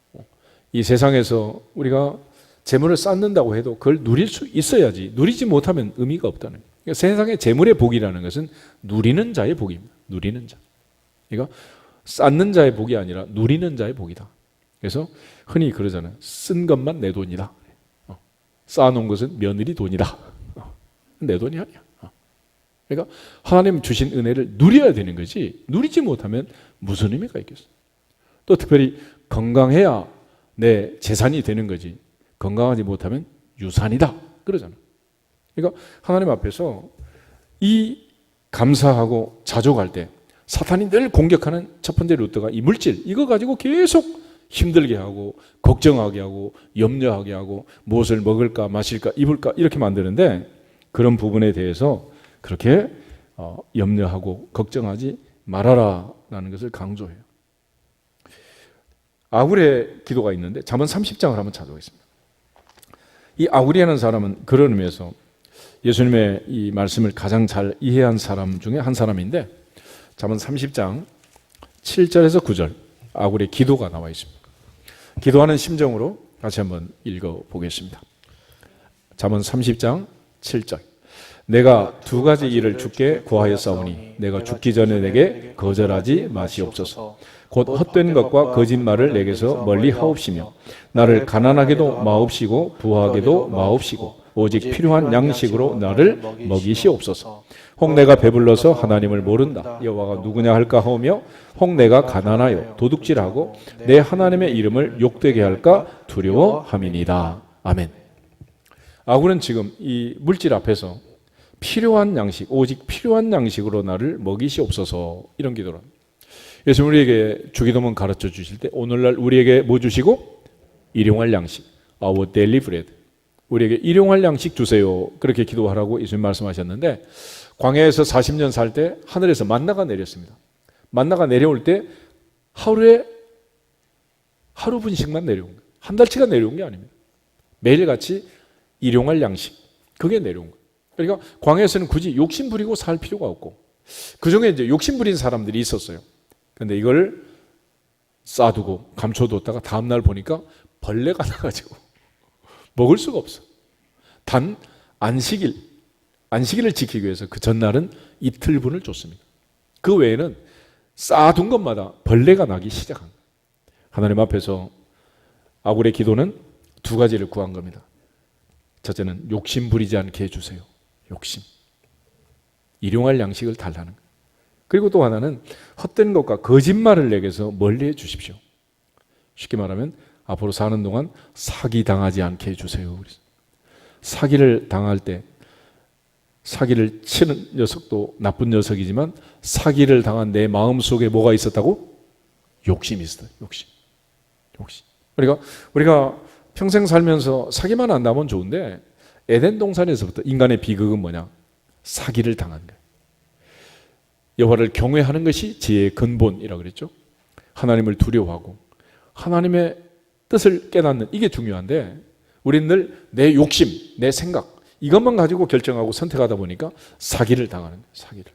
이 세상에서 우리가 재물을 쌓는다고 해도 그걸 누릴 수 있어야지 누리지 못하면 의미가 없다는 거예요. 그러니까 세상의 재물의 복이라는 것은 누리는 자의 복입니다. 누리는 자. 그러니까 쌓는 자의 복이 아니라 누리는 자의 복이다. 그래서 흔히 그러잖아요. 쓴 것만 내 돈이다. 쌓아놓은 것은 며느리 돈이다. 내 돈이 아니야. 그러니까 하나님 주신 은혜를 누려야 되는 거지 누리지 못하면 무슨 의미가 있겠어. 또 특별히 건강해야 내 재산이 되는 거지 건강하지 못하면 유산이다 그러잖아. 그러니까 하나님 앞에서 이 감사하고 자족할 때 사탄이 늘 공격하는 첫 번째 루트가 이 물질 이거 가지고 계속 힘들게 하고 걱정하게 하고 염려하게 하고 무엇을 먹을까 마실까 입을까 이렇게 만드는데 그런 부분에 대해서 그렇게 염려하고 걱정하지 말아라라는 것을 강조해요. 아굴의 기도가 있는데 잠언 30장을 한번 찾아보겠습니다. 이 아굴이라는 사람은 그런 의미에서 예수님의 이 말씀을 가장 잘 이해한 사람 중에 한 사람인데 잠언 30장 7절에서 9절 아굴의 기도가 나와 있습니다. 기도하는 심정으로 같이 한번 읽어보겠습니다. 잠언 30장 7절 내가 두 가지 일을 주께 구하였사오니 내가 죽기 전에 내게 거절하지 마시옵소서. 곧 헛된 것과 거짓말을 내게서 멀리 하옵시며 나를 가난하게도 마옵시고 부하게도 마옵시고 오직 필요한 양식으로 나를 먹이시옵소서. 혹 내가 배불러서 하나님을 모른다 여호와가 누구냐 할까 하오며 혹 내가 가난하여 도둑질하고 내 하나님의 이름을 욕되게 할까 두려워함이니이다. 아멘. 아군은 지금 이 물질 앞에서 필요한 양식, 오직 필요한 양식으로 나를 먹이시옵소서 이런 기도를 합니다. 예수님 우리에게 주기도문 가르쳐 주실 때 오늘날 우리에게 뭐 주시고? 일용할 양식, our daily bread. 우리에게 일용할 양식 주세요. 그렇게 기도하라고 예수님 말씀하셨는데 광야에서 40년 살 때 하늘에서 만나가 내렸습니다. 만나가 내려올 때 하루에 하루 분씩만 내려온 거예요. 한 달치가 내려온 게 아닙니다. 매일같이 일용할 양식, 그게 내려온 거예요. 그러니까 광야에서는 굳이 욕심 부리고 살 필요가 없고 그 중에 이제 욕심 부린 사람들이 있었어요. 근데 이걸 싸두고 감춰뒀다가 다음날 보니까 벌레가 나가지고 먹을 수가 없어. 단 안식일을 지키기 위해서 그 전날은 이틀분을 줬습니다. 그 외에는 쌓아둔 것마다 벌레가 나기 시작한 거예요. 하나님 앞에서 아굴의 기도는 두 가지를 구한 겁니다. 첫째는 욕심 부리지 않게 해주세요. 욕심. 일용할 양식을 달라는 거예요. 그리고 또 하나는 헛된 것과 거짓말을 내게서 멀리 해 주십시오. 쉽게 말하면 앞으로 사는 동안 사기 당하지 않게 해주세요. 사기를 당할 때 사기를 치는 녀석도 나쁜 녀석이지만 사기를 당한 내 마음속에 뭐가 있었다고? 욕심이 있었다. 욕심. 그러니까 우리가 평생 살면서 사기만 안 나면 좋은데 에덴 동산에서부터 인간의 비극은 뭐냐? 사기를 당한 거예요. 여호와를 경외하는 것이 지혜의 근본이라고 그랬죠. 하나님을 두려워하고 하나님의 뜻을 깨닫는 이게 중요한데 우리는 늘 내 욕심, 내 생각 이것만 가지고 결정하고 선택하다 보니까 사기를 당하는 거예요. 사기를.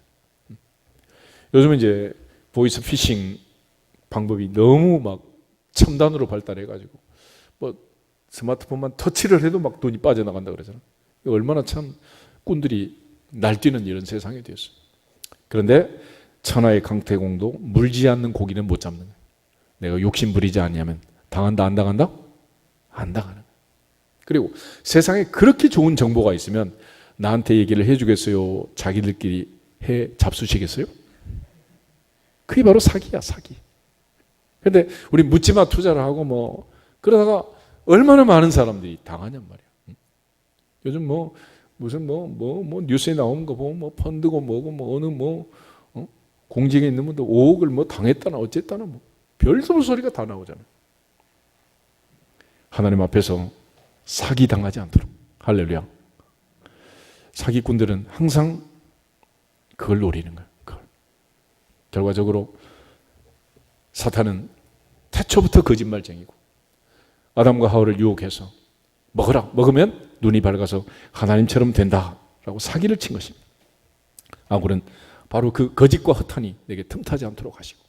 요즘은 이제 보이스 피싱 방법이 너무 막 첨단으로 발달해가지고 뭐 스마트폰만 터치를 해도 막 돈이 빠져나간다 그러잖아요. 얼마나 참 꾼들이 날뛰는 이런 세상이 되었어요. 그런데 천하의 강태공도 물지 않는 고기는 못 잡는 거예요. 내가 욕심 부리지 않냐면 당한다 안 당한다? 안 당하는 거예요. 그리고 세상에 그렇게 좋은 정보가 있으면 나한테 얘기를 해주겠어요? 자기들끼리 해 잡수시겠어요? 그게 바로 사기야, 사기. 그런데 우리 묻지마 투자를 하고 뭐 그러다가 얼마나 많은 사람들이 당하냔 말이야. 요즘 뭐 무슨 뭐 뉴스에 나오는 거 보면 뭐 펀드고 뭐고 뭐 어느 공직에 있는 분도 5억을 뭐 당했다나 어쨌다나 뭐 별소리 소리가 다 나오잖아요. 하나님 앞에서 사기 당하지 않도록. 할렐루야. 사기꾼들은 항상 그걸 노리는 거예요. 그걸. 결과적으로 사탄은 태초부터 거짓말쟁이고 아담과 하와를 유혹해서 먹으라. 먹으면 눈이 밝아서 하나님처럼 된다라고 사기를 친 것입니다. 아굴은 바로 그 거짓과 허탄이 내게 틈타지 않도록 하시고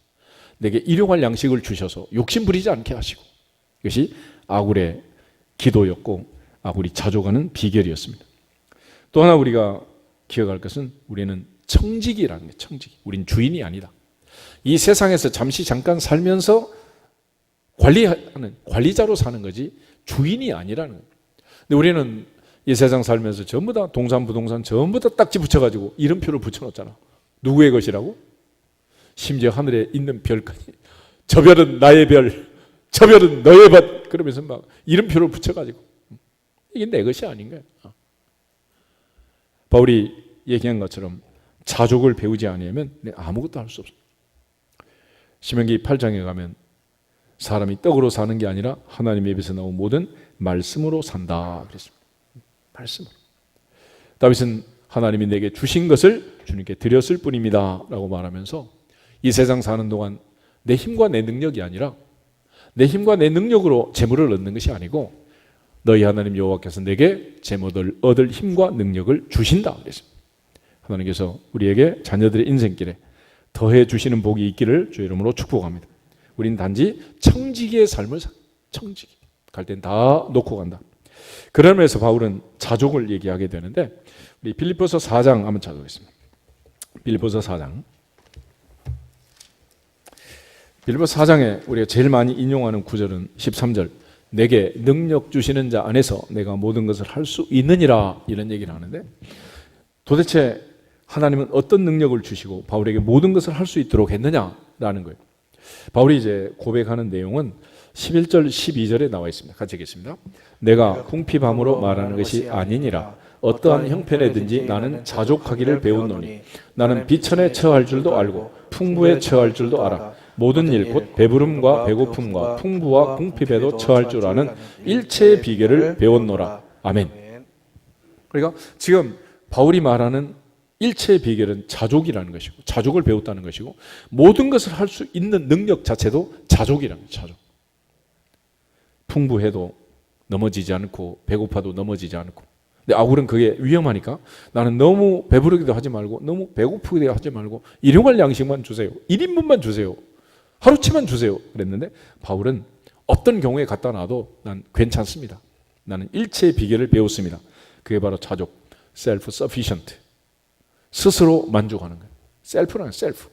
내게 일용할 양식을 주셔서 욕심 부리지 않게 하시고 이것이 아굴의 기도였고 아굴이 자족하는 비결이었습니다. 또 하나 우리가 기억할 것은 우리는 청지기라는 거예요. 청지기. 우린 주인이 아니다. 이 세상에서 잠깐 살면서 관리하는 관리자로 사는 거지 주인이 아니라는 거예요. 근데 우리는 이 세상 살면서 전부 다 동산 부동산 전부 다 딱지 붙여가지고 이름표를 붙여놓잖아. 누구의 것이라고? 심지어 하늘에 있는 별까지 저 별은 나의 별, 저 별은 너의 밭 그러면서 막 이름표를 붙여가지고 이게 내 것이 아닌 거야. 바울이 얘기한 것처럼 자족을 배우지 않으면 아무것도 할 수 없어. 신명기 8장에 가면 사람이 떡으로 사는 게 아니라 하나님의 입에서 나온 모든 말씀으로 산다 그랬습니다. 말씀으로. 다윗은 하나님이 내게 주신 것을 주님께 드렸을 뿐입니다 라고 말하면서 이 세상 사는 동안 내 힘과 내 능력이 아니라 내 힘과 내 능력으로 재물을 얻는 것이 아니고 너희 하나님 여호와께서 내게 재물을 얻을 힘과 능력을 주신다 그랬습니다. 하나님께서 우리에게 자녀들의 인생길에 더해 주시는 복이 있기를 주의 이름으로 축복합니다. 우린 단지 청지기의 삶을 청지기 갈 땐 다 놓고 간다. 그런 면에서 바울은 자족을 얘기하게 되는데 우리 빌립보서 4장 한번 찾아보겠습니다. 빌립보서 4장. 빌립보서 4장에 우리가 제일 많이 인용하는 구절은 13절. 내게 능력 주시는 자 안에서 내가 모든 것을 할 수 있느니라, 이런 얘기를 하는데, 도대체 하나님은 어떤 능력을 주시고 바울에게 모든 것을 할 수 있도록 했느냐라는 거예요. 바울이 이제 고백하는 내용은 11절 12절에 나와 있습니다. 같이 읽겠습니다. 내가 궁핍함으로 말하는 것이 아니니라. 어떠한 형편에든지 나는 자족하기를 배웠노니 나는 비천에 처할 줄도 알고 풍부에 처할 줄도 알아. 모든 일 곧 배부름과 배고픔과 풍부와 궁핍에도 처할 줄 아는 일체의 비결을 배웠노라. 아멘. 그러니까 지금 바울이 말하는 일체의 비결은 자족이라는 것이고, 자족을 배웠다는 것이고, 모든 것을 할 수 있는 능력 자체도 자족이라는 거예요. 자족. 풍부해도 넘어지지 않고 배고파도 넘어지지 않고. 근데 아굴은 그게 위험하니까 나는 너무 배부르기도 하지 말고 너무 배고프기도 하지 말고 일용할 양식만 주세요. 1인분만 주세요. 하루치만 주세요. 그랬는데 바울은 어떤 경우에 갖다 놔도 난 괜찮습니다. 나는 일체의 비결을 배웠습니다. 그게 바로 자족, self-sufficient. 스스로 만족하는 거예요. 셀프라는 셀프.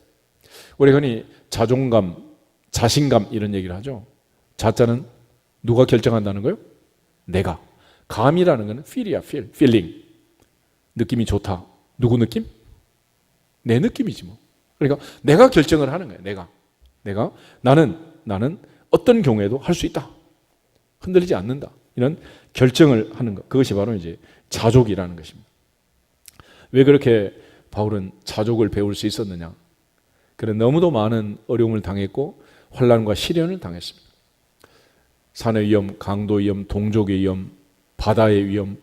우리가 흔히 자존감, 자신감 이런 얘기를 하죠. 자자는 누가 결정한다는 거예요? 내가. 감이라는 거는 feel이야, feel, feeling. 느낌이 좋다. 누구 느낌? 내 느낌이지 뭐. 그러니까 내가 결정을 하는 거예요. 내가 나는 어떤 경우에도 할 수 있다. 흔들리지 않는다. 이런 결정을 하는 것. 그것이 바로 이제 자족이라는 것입니다. 왜 그렇게 바울은 자족을 배울 수 있었느냐? 그는 너무도 많은 어려움을 당했고 환난과 시련을 당했습니다. 산의 위험, 강도 위험, 동족의 위험, 바다의 위험,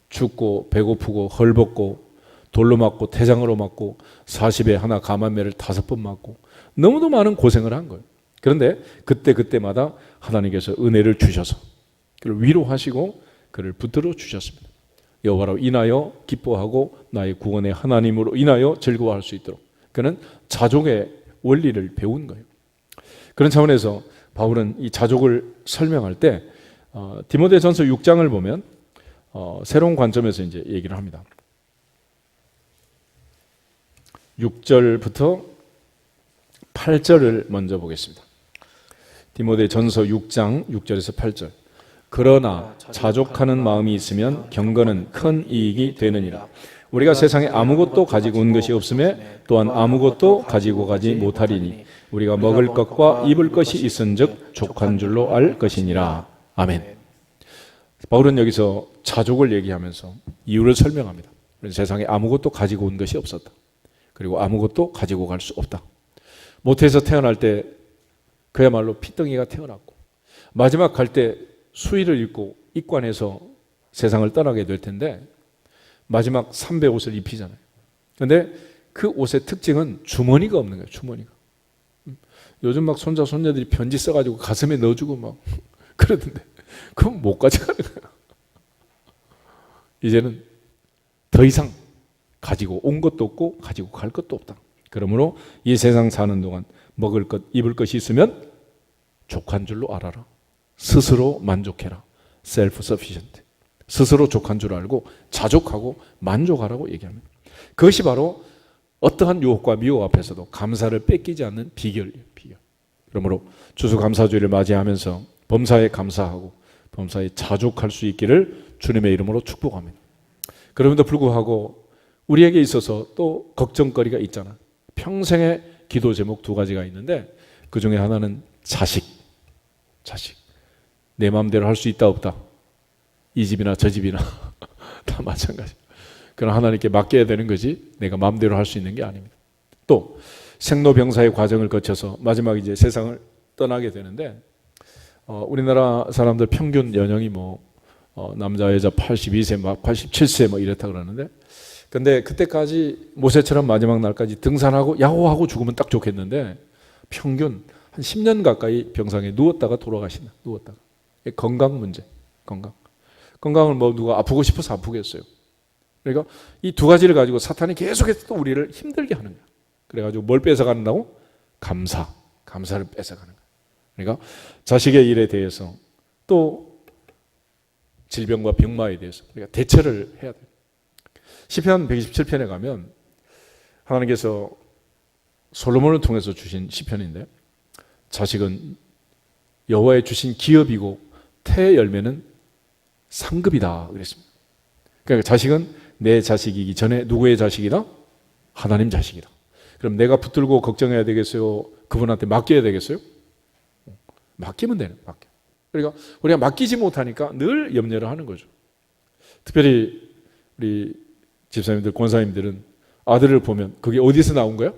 춥고 배고프고 헐벗고 돌로 맞고 태장으로 맞고 40에 하나 감한매를 5번 맞고 너무도 많은 고생을 한 거예요. 그런데 그때마다 하나님께서 은혜를 주셔서 그를 위로하시고 그를 붙들어 주셨습니다. 여호와로 인하여 기뻐하고 나의 구원의 하나님으로 인하여 즐거워할 수 있도록 그는 자족의 원리를 배운 거예요. 그런 차원에서 바울은 이 자족을 설명할 때 디모데전서 6장을 보면 새로운 관점에서 이제 얘기를 합니다. 6절부터 8절을 먼저 보겠습니다. 디모데전서 6장 6절에서 8절. 그러나 자족하는 마음이 있으면 경건은 큰 이익이 되느니라. 우리가 세상에 아무것도 가지고 온 것이 없음에 또한 아무것도 가지고 가지 못하리니 우리가 먹을 것과 입을 것이 있은즉 족한 줄로 알 것이니라. 아멘. 바울은 여기서 자족을 얘기하면서 이유를 설명합니다. 세상에 아무것도 가지고 온 것이 없었다. 그리고 아무것도 가지고 갈 수 없다. 모태에서 태어날 때 그야말로 피덩이가 태어났고 마지막 갈 때 수의를 입고 입관해서 세상을 떠나게 될 텐데 마지막 삼배 옷을 입히잖아요. 그런데 그 옷의 특징은 주머니가 없는 거예요. 주머니가. 요즘 막 손자 손녀들이 편지 써가지고 가슴에 넣어주고 막 그러던데 그건 못 가져가는 거예요. 이제는 더 이상 가지고 온 것도 없고 가지고 갈 것도 없다. 그러므로 이 세상 사는 동안 먹을 것, 입을 것이 있으면 족한 줄로 알아라. 스스로 만족해라. self-sufficient. 스스로 족한 줄 알고 자족하고 만족하라고 얘기합니다. 그것이 바로 어떠한 유혹과 미혹 앞에서도 감사를 뺏기지 않는 비결이에요. 비결. 그러므로 추수감사주의를 맞이하면서 범사에 감사하고 범사에 자족할 수 있기를 주님의 이름으로 축복합니다. 그럼에도 불구하고 우리에게 있어서 또 걱정거리가 있잖아. 평생의 기도 제목 2가지가 있는데 그 중에 하나는 자식. 내 마음대로 할 수 있다 없다. 이 집이나 저 집이나 다 마찬가지. 그러나 하나님께 맡겨야 되는 거지 내가 마음대로 할 수 있는 게 아닙니다. 또 생로병사의 과정을 거쳐서 마지막 이제 세상을 떠나게 되는데 우리나라 사람들 평균 연령이 남자 여자 82세 막 87세 뭐 이렇다 그러는데 근데 그때까지 모세처럼 마지막 날까지 등산하고 야호하고 죽으면 딱 좋겠는데 평균 한 10년 가까이 병상에 누웠다가 돌아가신다. 누웠다가. 건강 문제. 건강을 누가 아프고 싶어서 아프겠어요. 그러니까 이 2가지를 가지고 사탄이 계속해서 또 우리를 힘들게 하는 거야. 그래가지고 뭘 뺏어간다고? 감사를 뺏어가는 거야. 그러니까 자식의 일에 대해서 또 질병과 병마에 대해서 우리가 대처를 해야 돼요. 시편 127편에 가면 하나님께서 솔로몬을 통해서 주신 시편인데, 자식은 여호와의 주신 기업이고 태의 열매는 상급이다 그랬습니다. 그러니까 자식은 내 자식이기 전에 누구의 자식이다? 하나님 자식이다. 그럼 내가 붙들고 걱정해야 되겠어요? 그분한테 맡겨야 되겠어요? 맡기면 되는, 맡겨. 그러니까 우리가 맡기지 못하니까 늘 염려를 하는 거죠. 특별히 우리 집사님들, 권사님들은 아들을 보면 그게 어디서 나온 거야?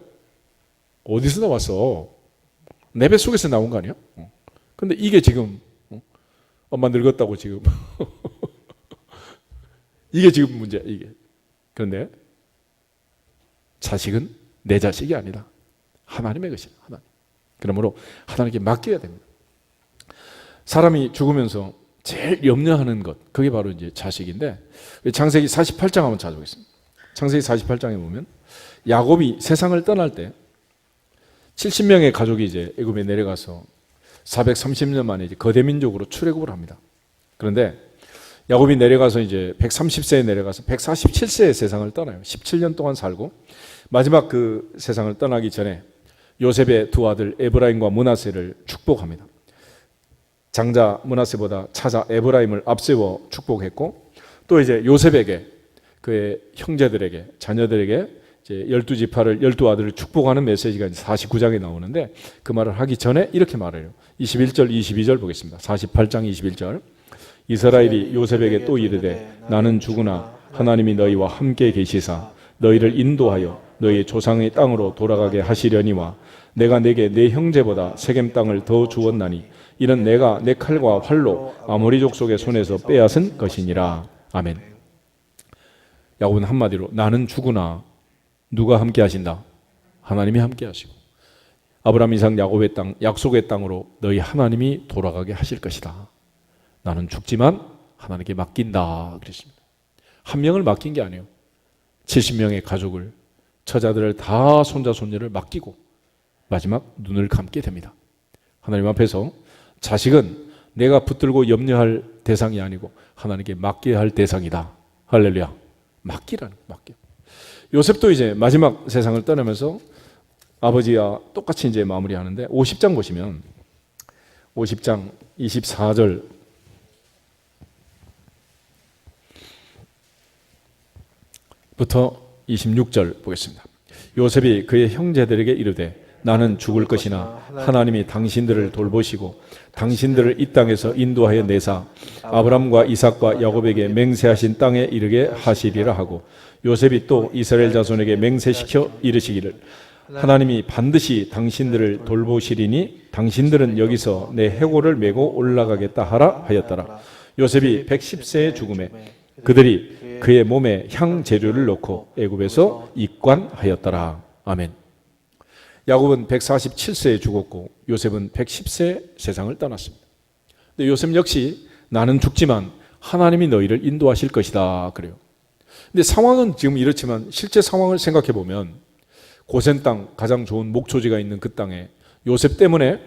어디서 나왔어? 내 뱃속에서 나온 거 아니야? 근데 이게 지금 엄마 늙었다고 지금 이게 지금 문제야, 이게. 그런데 자식은 내 자식이 아니다. 하나님의 것이야, 하나님. 그러므로 하나님께 맡겨야 됩니다. 사람이 죽으면서 제일 염려하는 것, 그게 바로 이제 자식인데, 창세기 48장 한번 찾아보겠습니다. 창세기 48장에 보면 야곱이 세상을 떠날 때 70명의 가족이 이제 애굽에 내려가서 430년 만에 이제 거대 민족으로 출애굽을 합니다. 그런데 야곱이 내려가서 이제 130세에 내려가서 147세에 세상을 떠나요. 17년 동안 살고 마지막 그 세상을 떠나기 전에 요셉의 두 아들 에브라임과 므낫세를 축복합니다. 장자 므낫세보다 차자 에브라임을 앞세워 축복했고, 또 이제 요셉에게, 그의 형제들에게, 자녀들에게 이제 12지파를, 12아들을 축복하는 메시지가 49장에 나오는데, 그 말을 하기 전에 이렇게 말해요. 21절 22절 보겠습니다. 48장 21절. 이스라엘이 요셉에게 또 이르되 나는 죽으나 하나님이 너희와 함께 계시사 너희를 인도하여 너희 조상의 땅으로 돌아가게 하시려니와 내가 내게 내 형제보다 세겜 땅을 더 주었나니 이는 내가 내 칼과 활로 아모리 족속의 손에서 빼앗은 것이니라. 아멘. 야곱은 한마디로 나는 죽으나 누가 함께 하신다? 하나님이 함께 하시고 아브라함, 이삭, 야곱의 땅, 약속의 땅으로 너희 하나님이 돌아가게 하실 것이다. 나는 죽지만 하나님께 맡긴다 그랬습니다. 한 명을 맡긴 게 아니에요. 70명의 가족을, 처자들을 다, 손자 손녀를 맡기고 마지막 눈을 감게 됩니다. 하나님 앞에서 자식은 내가 붙들고 염려할 대상이 아니고 하나님께 맡겨야 할 대상이다. 할렐루야. 맡기라는, 맡겨. 요셉도 이제 마지막 세상을 떠나면서 아버지와 똑같이 이제 마무리하는데, 50장 보시면 50장 24절 부터 26절 보겠습니다. 요셉이 그의 형제들에게 이르되 나는 죽을 것이나 하나님이 당신들을 돌보시고 당신들을 이 땅에서 인도하여 내사 아브람과 이삭과 야곱에게 맹세하신 땅에 이르게 하시리라 하고, 요셉이 또 이스라엘 자손에게 맹세시켜 이르시기를 하나님이 반드시 당신들을 돌보시리니 당신들은 여기서 내 해골을 메고 올라가겠다 하라 하였더라. 요셉이 110세의 죽음에 그들이 그의 몸에 향 재료를 넣고 애굽에서 입관하였더라. 아멘. 야곱은 147세에 죽었고 요셉은 110세에 세상을 떠났습니다. 근데 요셉 역시 나는 죽지만 하나님이 너희를 인도하실 것이다 그래요. 근데 상황은 지금 이렇지만 실제 상황을 생각해 보면 고센 땅, 가장 좋은 목초지가 있는 그 땅에 요셉 때문에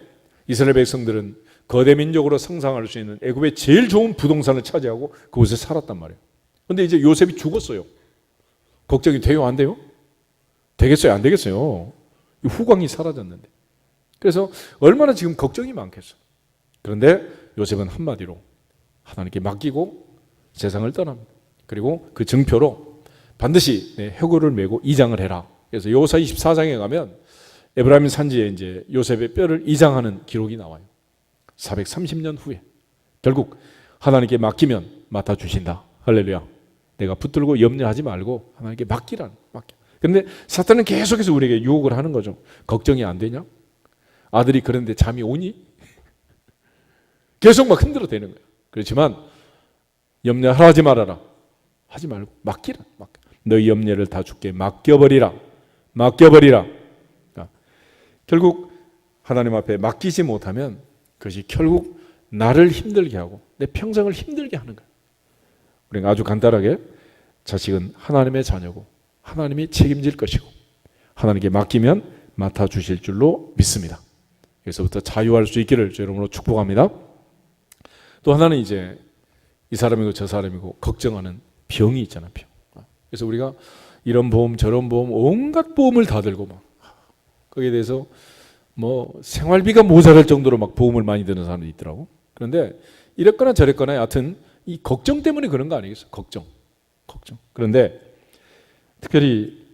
이스라엘 백성들은 거대 민족으로 성장할 수 있는 애굽의 제일 좋은 부동산을 차지하고 그곳에 살았단 말이에요. 근데 이제 요셉이 죽었어요. 걱정이 돼요, 안 돼요? 되겠어요, 안 되겠어요? 후광이 사라졌는데. 그래서 얼마나 지금 걱정이 많겠어요. 그런데 요셉은 한마디로 하나님께 맡기고 세상을 떠납니다. 그리고 그 증표로 반드시 해골을 메고 이장을 해라. 그래서 여호수아 24장에 가면 에브라임 산지에 이제 요셉의 뼈를 이장하는 기록이 나와요. 430년 후에 결국 하나님께 맡기면 맡아 주신다. 할렐루야. 내가 붙들고 염려하지 말고 하나님께 맡기라는, 맡겨. 근데 사탄은 계속해서 우리에게 유혹을 하는 거죠. 걱정이 안 되냐? 아들이 그런데 잠이 오니? 계속 막 흔들어대는 거예요. 그렇지만 염려하지 말아라. 하지 말고 맡기라. 맡겨. 너희 염려를 다 주께 맡겨버리라. 맡겨버리라. 그러니까 결국 하나님 앞에 맡기지 못하면 그것이 결국 나를 힘들게 하고 내 평생을 힘들게 하는 거예요. 우리가 아주 간단하게 자식은 하나님의 자녀고 하나님이 책임질 것이고 하나님께 맡기면 맡아주실 줄로 믿습니다. 여기서부터 자유할 수 있기를 저 여러분으로 축복합니다. 또 하나는 이제 이 사람이고 저 사람이고 걱정하는 병이 있잖아, 병. 그래서 우리가 이런 보험 저런 보험 온갖 보험을 다 들고 막 거기에 대해서 뭐 생활비가 모자랄 정도로 막 보험을 많이 드는 사람도 있더라고. 그런데 이랬거나 저랬거나 여하튼 이 걱정 때문에 그런 거 아니겠어? 걱정. 그런데 특별히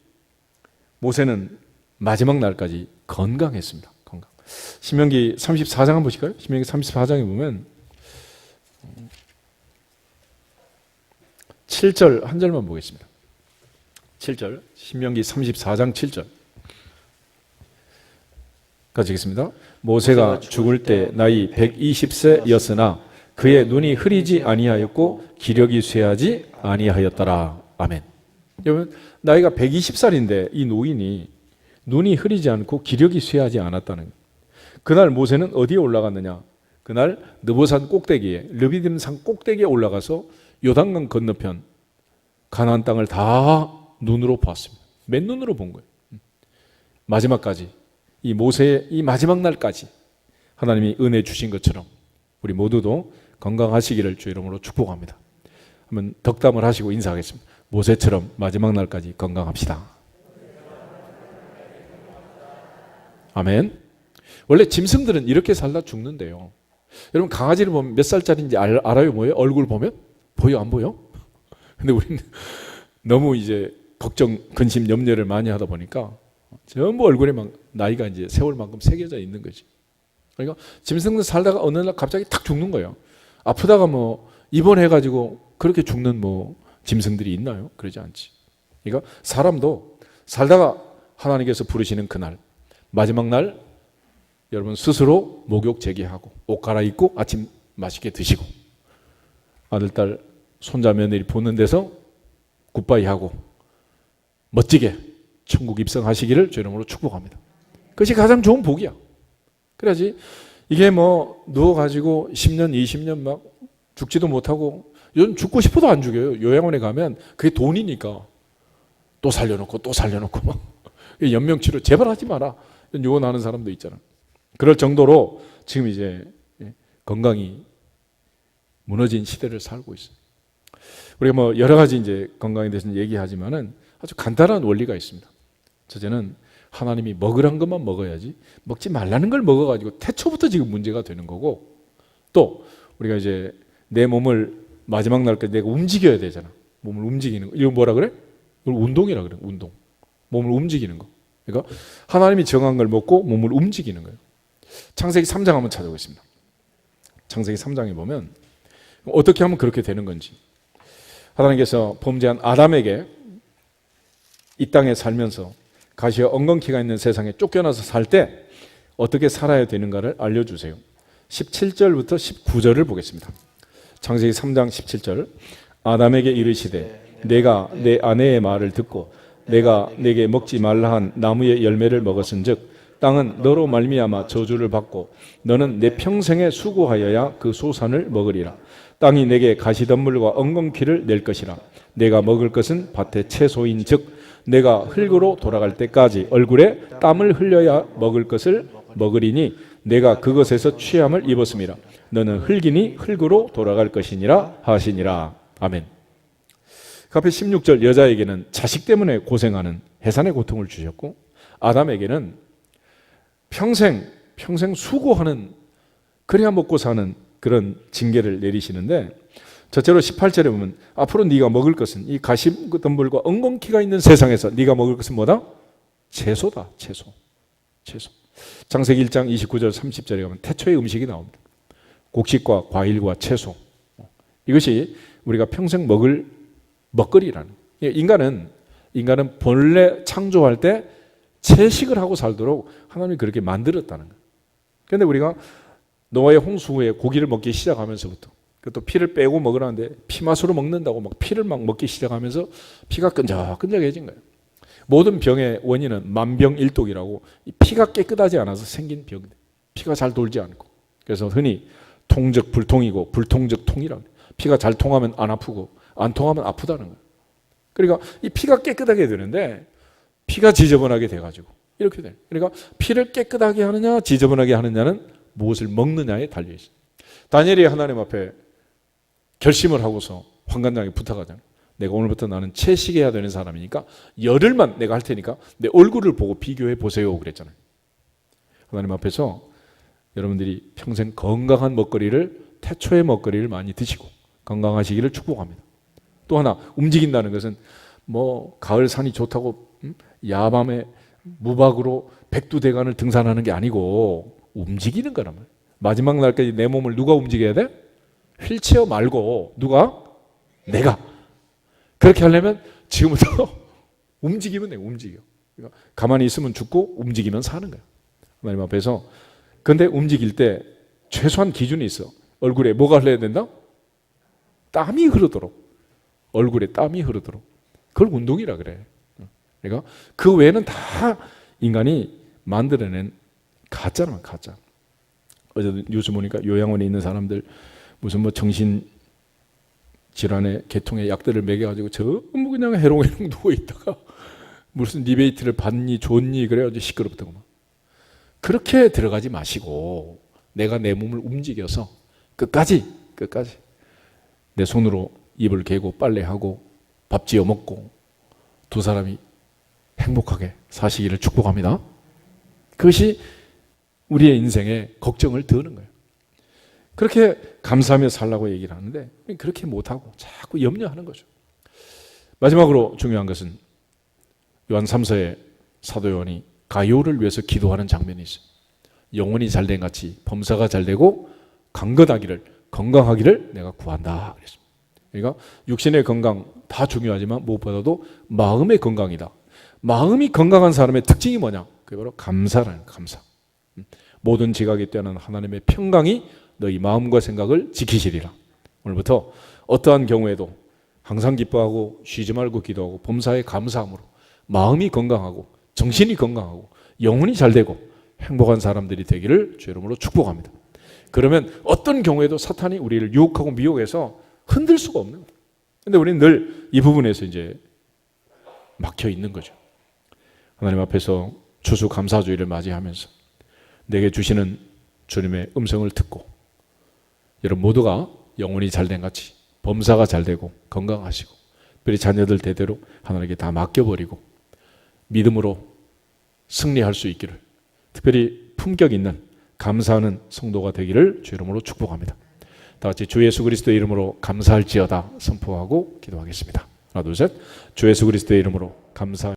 모세는 마지막 날까지 건강했습니다. 건강. 신명기 34장 한번 보실까요? 신명기 34장에 보면 7절 한 절만 보겠습니다. 7절 신명기 34장 7절 가지겠습니다. 모세가 죽을 때 나이 120세였으나 그의 눈이 흐리지 아니하였고 기력이 쇠하지 아니하였더라. 아멘. 여러분 나이가 120살인데 이 노인이 눈이 흐리지 않고 기력이 쇠하지 않았다는 거예요. 그날 모세는 어디에 올라갔느냐? 그날 느보산 꼭대기에 르비딤 산 꼭대기에 올라가서 요단강 건너편 가나안 땅을 다 눈으로 봤습니다. 맨눈으로 본 거예요. 마지막까지 이 모세의 이 마지막 날까지 하나님이 은혜 주신 것처럼 우리 모두도 건강하시기를 주 이름으로 축복합니다. 한번 덕담을 하시고 인사하겠습니다. 모세처럼 마지막 날까지 건강합시다. 아멘. 원래 짐승들은 이렇게 살다 죽는데요. 여러분 강아지를 보면 몇 살짜리인지 알아요? 뭐예요? 얼굴 보면? 보여 안 보여? 근데 우리는 너무 이제 걱정, 근심, 염려를 많이 하다 보니까 전부 얼굴에 막 나이가 이제 세월만큼 새겨져 있는 거지. 그러니까 짐승들 살다가 어느 날 갑자기 탁 죽는 거예요. 아프다가 뭐 입원해가지고 그렇게 죽는 뭐 짐승들이 있나요? 그러지 않지. 그러니까 사람도 살다가 하나님께서 부르시는 그날 마지막 날 여러분 스스로 목욕 제기하고 옷 갈아입고 아침 맛있게 드시고 아들, 딸, 손자, 며느리 보는 데서 굿바이 하고 멋지게 천국 입성하시기를 주 이름으로 축복합니다. 그것이 가장 좋은 복이야. 그래야지 이게 뭐 누워가지고 10년, 20년 막 죽지도 못하고 요즘 죽고 싶어도 안 죽여요. 요양원에 가면 그게 돈이니까 또 살려놓고 막 연명치료 제발 하지 마라. 요원하는 사람도 있잖아. 그럴 정도로 지금 이제 건강이 무너진 시대를 살고 있어요. 우리가 뭐 여러 가지 이제 건강에 대해서 얘기하지만은 아주 간단한 원리가 있습니다. 첫째는 하나님이 먹으란 것만 먹어야지 먹지 말라는 걸 먹어가지고 태초부터 지금 문제가 되는 거고 또 우리가 이제 내 몸을 마지막 날까지 내가 움직여야 되잖아. 몸을 움직이는 거. 이거 뭐라 그래? 이걸 운동이라 그래. 운동. 몸을 움직이는 거. 그러니까 하나님이 정한 걸 먹고 몸을 움직이는 거예요. 창세기 3장 한번 찾아보겠습니다. 창세기 3장에 보면 어떻게 하면 그렇게 되는 건지 하나님께서 범죄한 아담에게 이 땅에 살면서 가시와 엉겅퀴가 있는 세상에 쫓겨나서 살 때 어떻게 살아야 되는가를 알려주세요. 17절부터 19절을 보겠습니다. 창세기 3장 17절 아담에게 이르시되 내가 내 아내의 말을 듣고 내가 내게 먹지 말라 한 나무의 열매를 먹었은즉 땅은 너로 말미암아 저주를 받고 너는 내 평생에 수고하여야 그 소산을 먹으리라. 땅이 내게 가시덤불과 엉겅퀴를 낼 것이라. 내가 먹을 것은 밭의 채소인즉 내가 흙으로 돌아갈 때까지 얼굴에 땀을 흘려야 먹을 것을 먹으리니 내가 그것에서 취함을 입었음이라. 너는 흙이니 흙으로 돌아갈 것이니라 하시니라. 아멘. 그 앞에 16절 여자에게는 자식 때문에 고생하는 해산의 고통을 주셨고 아담에게는 평생 수고하는 그래야 먹고 사는 그런 징계를 내리시는데 첫째로 18절에 보면 앞으로 네가 먹을 것은 이 가시덤불과 엉겅퀴가 있는 세상에서 네가 먹을 것은 뭐다? 채소다. 채소. 창세기 1장 29절 30절에 가면 태초의 음식이 나옵니다. 곡식과 과일과 채소. 이것이 우리가 평생 먹을 먹거리라는. 인간은 본래 창조할 때 채식을 하고 살도록 하나님이 그렇게 만들었다는 거예요. 그런데 우리가 노아의 홍수 후에 고기를 먹기 시작하면서부터 또 피를 빼고 먹으라는데 피맛으로 먹는다고 막 피를 막 먹기 시작하면서 피가 끈적끈적해진 거예요. 모든 병의 원인은 만병일독이라고 피가 깨끗하지 않아서 생긴 병, 피가 잘 돌지 않고 그래서 흔히 통적 불통이고 불통적 통이라고 해요. 피가 잘 통하면 안 아프고 안 통하면 아프다는 거예요. 그러니까 이 피가 깨끗하게 되는데 피가 지저분하게 돼가지고 이렇게 돼요. 그러니까 피를 깨끗하게 하느냐 지저분하게 하느냐는 무엇을 먹느냐에 달려있어요. 다니엘이 하나님 앞에 결심을 하고서 황관장에 부탁하잖아요. 내가 오늘부터 나는 채식해야 되는 사람이니까 열흘만 내가 할 테니까 내 얼굴을 보고 비교해 보세요 그랬잖아요. 하나님 앞에서 여러분들이 평생 건강한 먹거리를, 태초의 먹거리를 많이 드시고 건강하시기를 축복합니다. 또 하나, 움직인다는 것은 뭐 가을 산이 좋다고 야밤에 무박으로 백두대간을 등산하는 게 아니고 움직이는 거란 말이에요. 마지막 날까지 내 몸을 누가 움직여야 돼? 휠체어 말고 누가? 내가. 그렇게 하려면 지금부터 움직이면 돼. 움직여. 그러니까 가만히 있으면 죽고 움직이면 사는 거야. 하나님 앞에서. 근데 움직일 때 최소한 기준이 있어. 얼굴에 뭐가 흘러야 된다? 땀이 흐르도록. 얼굴에 땀이 흐르도록. 그걸 운동이라 그래. 그러니까 그 외에는 다 인간이 만들어낸 가짜라면 가짜. 어제 뉴스 보니까 요양원에 있는 사람들 무슨 뭐 정신 질환의 계통의 약들을 먹여가지고 전부 그냥 해롱해롱 누워 있다가 무슨 디베이트를 받니 좋니 그래가지고 시끄럽다고 막. 그렇게 들어가지 마시고 내가 내 몸을 움직여서 끝까지 내 손으로 입을 개고 빨래하고 밥 지어 먹고 두 사람이 행복하게 사시기를 축복합니다. 그것이 우리의 인생에 걱정을 드는 거예요. 그렇게 감사하며 살라고 얘기를 하는데 그렇게 못하고 자꾸 염려하는 거죠. 마지막으로 중요한 것은 요한 3서에 사도 요한이 가룟을 위해서 기도하는 장면이 있어요. 영혼이 잘된 같이 범사가 잘되고 건강하기를 내가 구한다 그랬습니다. 그러니까 육신의 건강 다 중요하지만 무엇보다도 마음의 건강이다. 마음이 건강한 사람의 특징이 뭐냐? 그게 바로 감사라는 감사. 모든 지각이 뛰어난 하나님의 평강이 너희 마음과 생각을 지키시리라. 오늘부터 어떠한 경우에도 항상 기뻐하고 쉬지 말고 기도하고 범사에 감사함으로 마음이 건강하고 정신이 건강하고 영혼이 잘되고 행복한 사람들이 되기를 주 이름으로 축복합니다. 그러면 어떤 경우에도 사탄이 우리를 유혹하고 미혹해서 흔들 수가 없는 거예요. 그런데 우리는 늘 이 부분에서 이제 막혀 있는 거죠. 하나님 앞에서 추수감사주의를 맞이하면서 내게 주시는 주님의 음성을 듣고 여러분 모두가 영혼이 잘된 같이 범사가 잘되고 건강하시고 특별히 자녀들 대대로 하나님께 다 맡겨버리고 믿음으로 승리할 수 있기를 특별히 품격 있는 감사하는 성도가 되기를 주 이름으로 축복합니다. 다 같이 주 예수 그리스도의 이름으로 감사할지어다 선포하고 기도하겠습니다. 하나 둘 셋. 주 예수 그리스도의 이름으로 감사